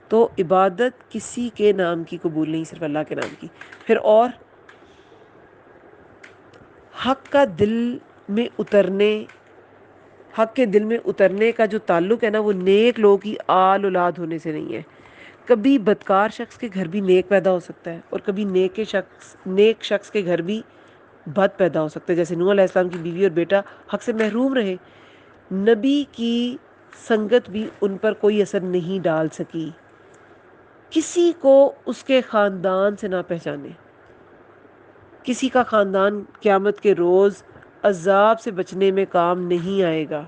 تو عبادت کسی کے نام کی قبول نہیں، صرف اللہ کے نام کی۔ پھر اور حق کا دل میں اترنے، حق کے دل میں اترنے کا جو تعلق ہے نا، وہ نیک لوگوں کی آل اولاد ہونے سے نہیں ہے۔ کبھی بدکار شخص کے گھر بھی نیک پیدا ہو سکتا ہے، اور کبھی نیک شخص کے گھر بھی بد پیدا ہو سکتا ہے، جیسے نوح علیہ السلام کی بیوی اور بیٹا حق سے محروم رہے، نبی کی سنگت بھی ان پر کوئی اثر نہیں ڈال سکی، کسی کو اس کے خاندان سے نہ پہچانے، کسی کا خاندان قیامت کے روز عذاب سے بچنے میں کام نہیں آئے گا۔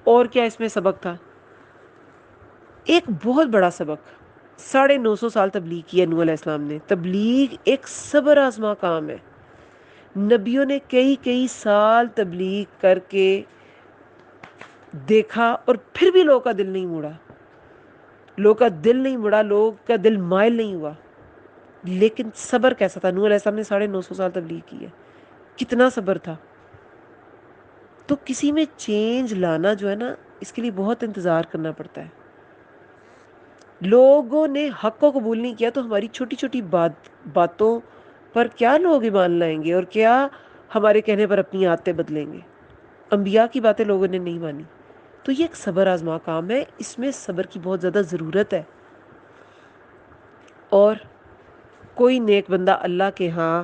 اور کیا اس میں سبق تھا؟ ایک بہت بڑا سبق، 950 سال تبلیغ کی ہے نوح علیہ السلام نے۔ تبلیغ ایک صبر آزما کام ہے، نبیوں نے کئی کئی سال تبلیغ کر کے دیکھا اور پھر بھی لوگوں کا دل نہیں مڑا، لوگوں کا دل نہیں مڑا، لوگوں کا دل مائل نہیں ہوا۔ لیکن صبر کیسا تھا؟ نوح علیہ السلام نے 950 سال تبلیغ کی ہے، کتنا صبر تھا۔ تو کسی میں چینج لانا جو ہے نا، اس کے لیے بہت انتظار کرنا پڑتا ہے۔ لوگوں نے حق کو قبول نہیں کیا تو ہماری چھوٹی چھوٹی باتوں پر کیا لوگ ایمان لائیں گے، اور کیا ہمارے کہنے پر اپنی عادتیں بدلیں گے؟ انبیاء کی باتیں لوگوں نے نہیں مانی، تو یہ ایک صبر آزما کام ہے، اس میں صبر کی بہت زیادہ ضرورت ہے۔ اور کوئی نیک بندہ اللہ کے ہاں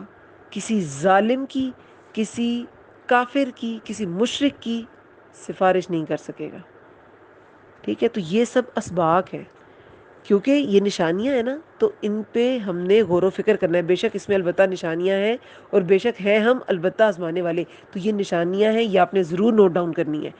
کسی ظالم کی، کسی کافر کی، کسی مشرک کی سفارش نہیں کر سکے گا، ٹھیک ہے؟ تو یہ سب اسباق ہیں، کیونکہ یہ نشانیاں ہیں نا، تو ان پہ ہم نے غور و فکر کرنا ہے۔ بے شک اس میں البتہ نشانیاں ہیں، اور بے شک ہیں ہم البتہ آزمانے والے، تو یہ نشانیاں ہیں، یہ آپ نے ضرور نوٹ ڈاؤن کرنی ہے۔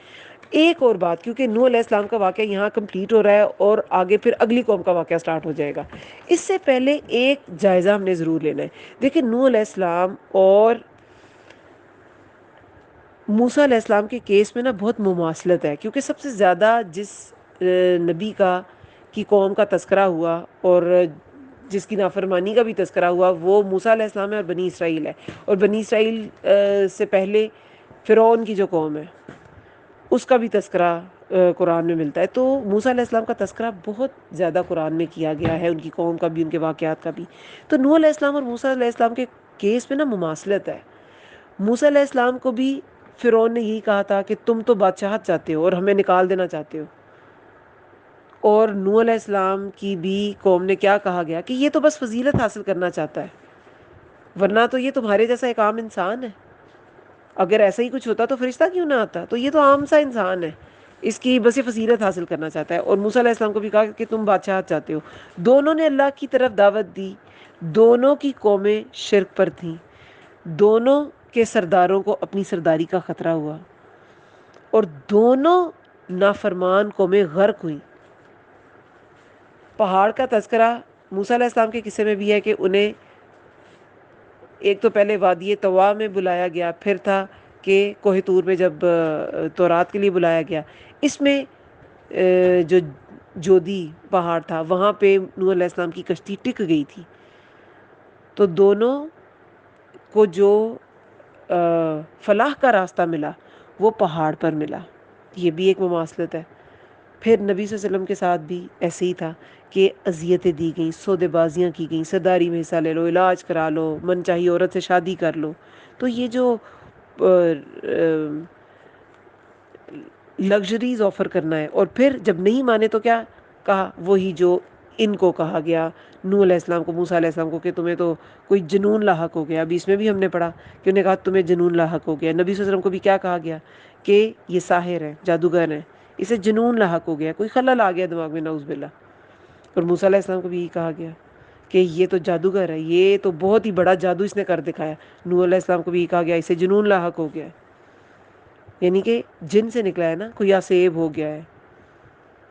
ایک اور بات، کیونکہ نوح علیہ السلام کا واقعہ یہاں کمپلیٹ ہو رہا ہے اور آگے پھر اگلی قوم کا واقعہ سٹارٹ ہو جائے گا، اس سے پہلے ایک جائزہ ہم نے ضرور لینا ہے۔ دیکھیں، نوح علیہ السلام اور موسیٰ علیہ السلام کے کیس میں نا بہت مماثلت ہے، کیونکہ سب سے زیادہ جس نبی کی قوم کا تذکرہ ہوا اور جس کی نافرمانی کا بھی تذکرہ ہوا، وہ موسیٰ علیہ السلام ہے اور بنی اسرائیل ہے۔ اور بنی اسرائیل سے پہلے فرعون کی جو قوم ہے اس کا بھی تذکرہ قرآن میں ملتا ہے۔ تو موسیٰ علیہ السلام کا تذکرہ بہت زیادہ قرآن میں کیا گیا ہے، ان کی قوم کا بھی، ان کے واقعات کا بھی۔ تو نوح علیہ السلام اور موسیٰ علیہ السلام کے کیس میں نا مماثلت ہے۔ موسیٰ علیہ السلام کو بھی فرعون نے یہی کہا تھا کہ تم تو بادشاہت چاہتے ہو اور ہمیں نکال دینا چاہتے ہو، اور نوح علیہ السلام کی بھی قوم نے کیا کہا گیا کہ یہ تو بس فضیلت حاصل کرنا چاہتا ہے، ورنہ تو یہ تمہارے جیسا ایک عام انسان ہے، اگر ایسا ہی کچھ ہوتا تو فرشتہ کیوں نہ آتا، تو یہ تو عام سا انسان ہے، اس کی بس یہ فضیلت حاصل کرنا چاہتا ہے۔ اور موسیٰ علیہ السلام کو بھی کہا کہ تم بادشاہت چاہتے ہو۔ دونوں نے اللہ کی طرف دعوت دی، دونوں کی قومیں شرک پر تھیں، دونوں کے سرداروں کو اپنی سرداری کا خطرہ ہوا، اور دونوں نافرمان قومیں غرق ہوئیں۔ پہاڑ کا تذکرہ موسیٰ علیہ السلام کے قصے میں بھی ہے کہ انہیں ایک تو پہلے وادی طوا میں بلایا گیا، پھر تھا کہ کوہ طور میں جب تورات کے لیے بلایا گیا۔ اس میں جو جودی پہاڑ تھا وہاں پہ نوح علیہ السلام کی کشتی ٹک گئی تھی، تو دونوں کو جو فلاح کا راستہ ملا وہ پہاڑ پر ملا، یہ بھی ایک مماثلت ہے۔ پھر نبی صلی اللہ علیہ وسلم کے ساتھ بھی ایسے ہی تھا کہ اذیتیں دی گئیں، سودے بازیاں کی گئیں، سرداری میں حصہ لے لو، علاج کرا لو، من چاہی عورت سے شادی کر لو۔ تو یہ جو لگژریز آفر کرنا ہے، اور پھر جب نہیں مانے تو کیا کہا؟ وہی جو ان کو کہا گیا، نوح علیہ السلام کو، موسیٰ علیہ السلام کو، کہ تمہیں تو کوئی جنون لاحق ہو گیا۔ ابھی اس میں بھی ہم نے پڑھا کہ انہیں کہا تمہیں جنون لاحق ہو گیا۔ نبی صلی اللہ علیہ وسلم کو بھی کیا کہا گیا کہ یہ ساحر ہے، جادوگر ہے، اسے جنون لاحق ہو گیا، کوئی خلل آ گیا دماغ میں، نعوذ باللہ۔ اور موسیٰ علیہ السلام کو بھی یہی کہا گیا کہ یہ تو جادوگر ہے، یہ تو بہت ہی بڑا جادو اس نے کر دکھایا۔ نوح علیہ السلام کو بھی یہی کہا گیا اسے جنون لاحق ہو گیا ہے، یعنی کہ جن سے نکلا ہے نا، کوئی آسیب ہو گیا ہے۔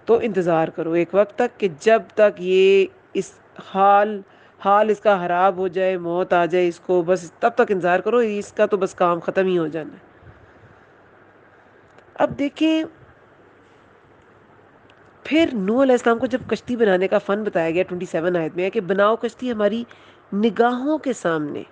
تو انتظار کرو ایک وقت تک، کہ جب تک یہ اس حال اس کا خراب ہو جائے، موت آ جائے اس کو، بس تب تک انتظار کرو، اس کا تو بس کام ختم ہی ہو جانا ہے۔ اب دیکھیں، پھر نوح علیہ السلام کو جب کشتی بنانے کا فن بتایا گیا 27 آیت میں ہے کہ بناؤ کشتی ہماری نگاہوں کے سامنے،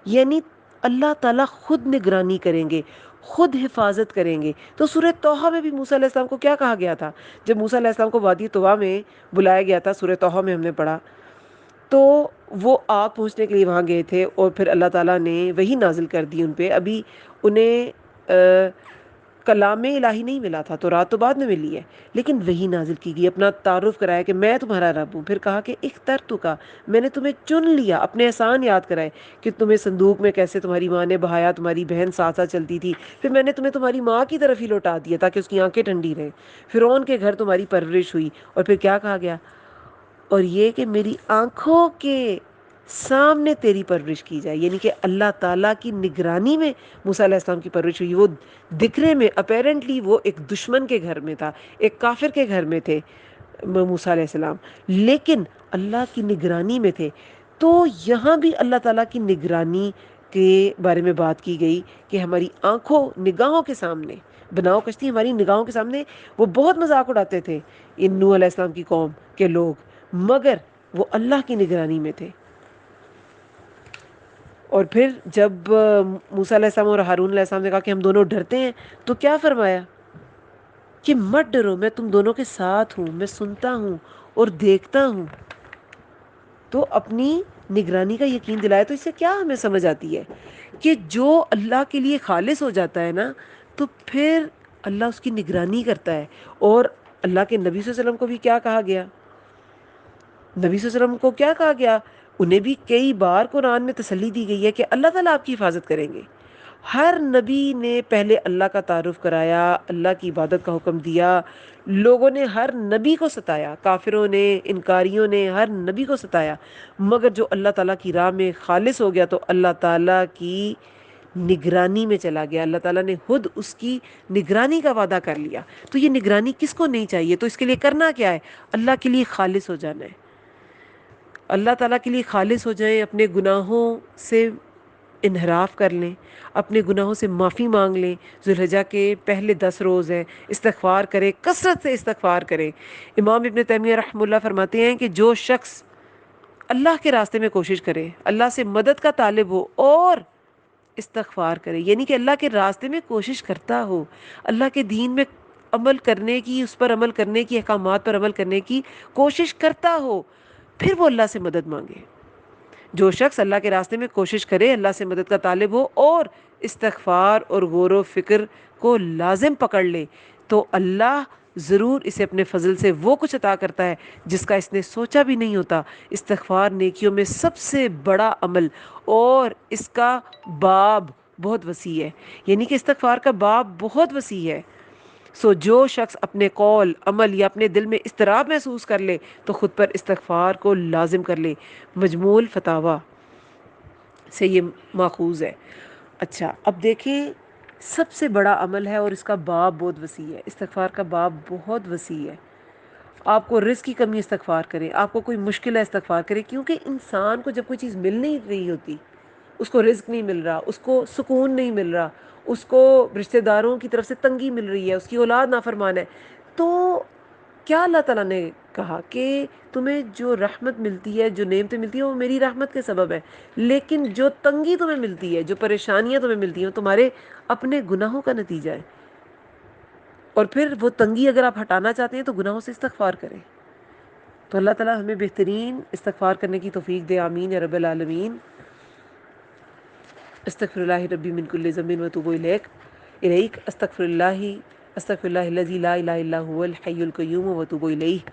یعنی اللہ تعالیٰ خود نگرانی کریں گے، خود حفاظت کریں گے۔ تو سورہ طٰہٰ میں بھی موسیٰ علیہ السلام کو کیا کہا گیا تھا؟ جب موسیٰ علیہ السلام کو وادی طوا میں بلایا گیا تھا، سورہ طٰہٰ میں ہم نے پڑھا، تو وہ آگ پہنچنے کے لیے وہاں گئے تھے، اور پھر اللہ تعالیٰ نے وہی نازل کر دی ان پہ۔ ابھی انہیں کلام الہی نہیں ملا تھا، تو رات تو بعد میں ملی ہے، لیکن وہی نازل کی گئی، اپنا تعارف کرایا کہ میں تمہارا رب ہوں۔ پھر کہا کہ اخترتک، میں نے تمہیں چن لیا، اپنے احسان یاد کرائے کہ تمہیں صندوق میں کیسے تمہاری ماں نے بہایا، تمہاری بہن ساتھ ساتھ چلتی تھی، پھر میں نے تمہیں تمہاری ماں کی طرف ہی لوٹا دیا تاکہ اس کی آنکھیں ٹھنڈی رہیں، فرعون کے گھر تمہاری پرورش ہوئی۔ اور پھر کیا کہا گیا؟ اور یہ کہ میری آنکھوں کے سامنے تیری پرورش کی جائے، یعنی کہ اللہ تعالیٰ کی نگرانی میں موسیٰ علیہ السلام کی پرورش ہوئی۔ وہ دکھنے میں اپیرنٹلی وہ ایک دشمن کے گھر میں تھا، ایک کافر کے گھر میں تھے موسیٰ علیہ السلام، لیکن اللہ کی نگرانی میں تھے۔ تو یہاں بھی اللہ تعالیٰ کی نگرانی کے بارے میں بات کی گئی کہ ہماری آنکھوں نگاہوں کے سامنے بناؤ کشتی ہماری نگاہوں کے سامنے وہ بہت مذاق اڑاتے تھے ان نوح علیہ السلام کی قوم کے لوگ، مگر وہ اللہ کی نگرانی میں تھے۔ اور پھر جب موسیٰ علیہ السلام اور ہارون علیہ السلام نے کہا کہ ہم دونوں ڈرتے ہیں، تو کیا فرمایا کہ مت ڈرو، میں تم دونوں کے ساتھ ہوں، میں سنتا ہوں اور دیکھتا ہوں۔ تو اپنی نگرانی کا یقین دلایا۔ تو اس سے کیا ہمیں سمجھ آتی ہے کہ جو اللہ کے لیے خالص ہو جاتا ہے نا، تو پھر اللہ اس کی نگرانی کرتا ہے۔ اور اللہ کے نبی صلی اللہ علیہ وسلم کو بھی کیا کہا گیا؟ نبی صلی اللہ علیہ وسلم کو کیا کہا گیا؟ انہیں بھی کئی بار قرآن میں تسلی دی گئی ہے کہ اللہ تعالیٰ آپ کی حفاظت کریں گے۔ ہر نبی نے پہلے اللہ کا تعارف کرایا، اللہ کی عبادت کا حکم دیا۔ لوگوں نے ہر نبی کو ستایا، کافروں نے، انکاریوں نے ہر نبی کو ستایا، مگر جو اللہ تعالیٰ کی راہ میں خالص ہو گیا تو اللہ تعالیٰ کی نگرانی میں چلا گیا۔ اللہ تعالیٰ نے خود اس کی نگرانی کا وعدہ کر لیا۔ تو یہ نگرانی کس کو نہیں چاہیے؟ تو اس کے لیے کرنا کیا ہے؟ اللہ کے لیے خالص ہو جانا ہے، اللہ تعالیٰ کے لیے خالص ہو جائیں، اپنے گناہوں سے انحراف کر لیں، اپنے گناہوں سے معافی مانگ لیں۔ ذوالحجہ کے پہلے 10 روز ہیں، استغفار کریں، کثرت سے استغفار کریں۔ امام ابن تیمیہ رحمہ اللہ فرماتے ہیں کہ جو شخص اللہ کے راستے میں کوشش کرے، اللہ سے مدد کا طالب ہو اور استغفار کرے، یعنی کہ اللہ کے راستے میں کوشش کرتا ہو، اللہ کے دین میں عمل کرنے کی، اس پر عمل کرنے کی، احکامات پر عمل کرنے کی کوشش کرتا ہو، پھر وہ اللہ سے مدد مانگے۔ جو شخص اللہ کے راستے میں کوشش کرے، اللہ سے مدد کا طالب ہو اور استغفار اور غور و فکر کو لازم پکڑ لے، تو اللہ ضرور اسے اپنے فضل سے وہ کچھ عطا کرتا ہے جس کا اس نے سوچا بھی نہیں ہوتا۔ استغفار نیکیوں میں سب سے بڑا عمل اور اس کا باب بہت وسیع ہے، یعنی کہ استغفار کا باب بہت وسیع ہے۔ جو شخص اپنے قول، عمل یا اپنے دل میں اضطراب محسوس کر لے تو خود پر استغفار کو لازم کر لے۔ مجموع الفتاوی سے یہ ماخوذ ہے۔ اچھا، اب دیکھیں، سب سے بڑا عمل ہے اور اس کا باب بہت وسیع ہے۔ استغفار کا باب بہت وسیع ہے۔ آپ کو رزق کی کمی، استغفار کریں۔ آپ کو کوئی مشکل ہے، استغفار کریں، کیونکہ انسان کو جب کوئی چیز مل نہیں رہی ہوتی، اس کو رزق نہیں مل رہا، اس کو سکون نہیں مل رہا، اس کو رشتہ داروں کی طرف سے تنگی مل رہی ہے، اس کی اولاد نافرمان ہے، تو کیا اللہ تعالیٰ نے کہا کہ تمہیں جو رحمت ملتی ہے، جو نعمتیں ملتی ہیں، وہ میری رحمت کے سبب ہے، لیکن جو تنگی تمہیں ملتی ہے، جو پریشانیاں تمہیں ملتی ہیں، وہ تمہارے اپنے گناہوں کا نتیجہ ہے۔ اور پھر وہ تنگی اگر آپ ہٹانا چاہتے ہیں تو گناہوں سے استغفار کریں۔ تو اللہ تعالیٰ ہمیں بہترین استغفار کرنے کی توفیق دے، آمین یا رب العالمین۔ استغفر اللہ ربی من کل ذنب واتوب الیک استغفر اللہ الذی لا الہ الا هو الحی القیوم واتوب الیہ۔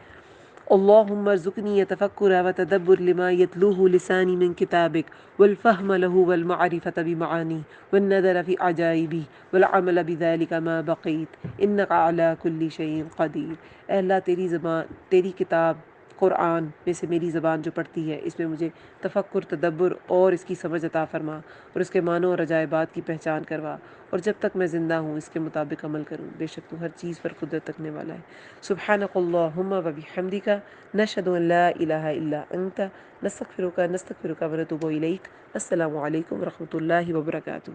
اللہم ارزقنی تفکر وتدبر لما یتلوہ لسانی من کتابک والفہم له والمعرفة بمعانیہ والنظر فی عجائبہ والعمل بذلک ما بقیت انک علی کل شیء قدیر۔ اے اللہ، تیری کتاب قرآن میں سے میری زبان جو پڑھتی ہے، اس میں مجھے تفکر، تدبر اور اس کی سمجھ عطا فرما، اور اس کے معنوں اور عجائبات کی پہچان کروا، اور جب تک میں زندہ ہوں اس کے مطابق عمل کروں، بے شک تو ہر چیز پر قدرت رکھنے والا ہے۔ سبحانک اللہم و بحمدک، نشہد ان لا الہ الا انت، نستغفرک ونتوب الیک۔ السلام علیکم ورحمۃ اللہ وبرکاتہ۔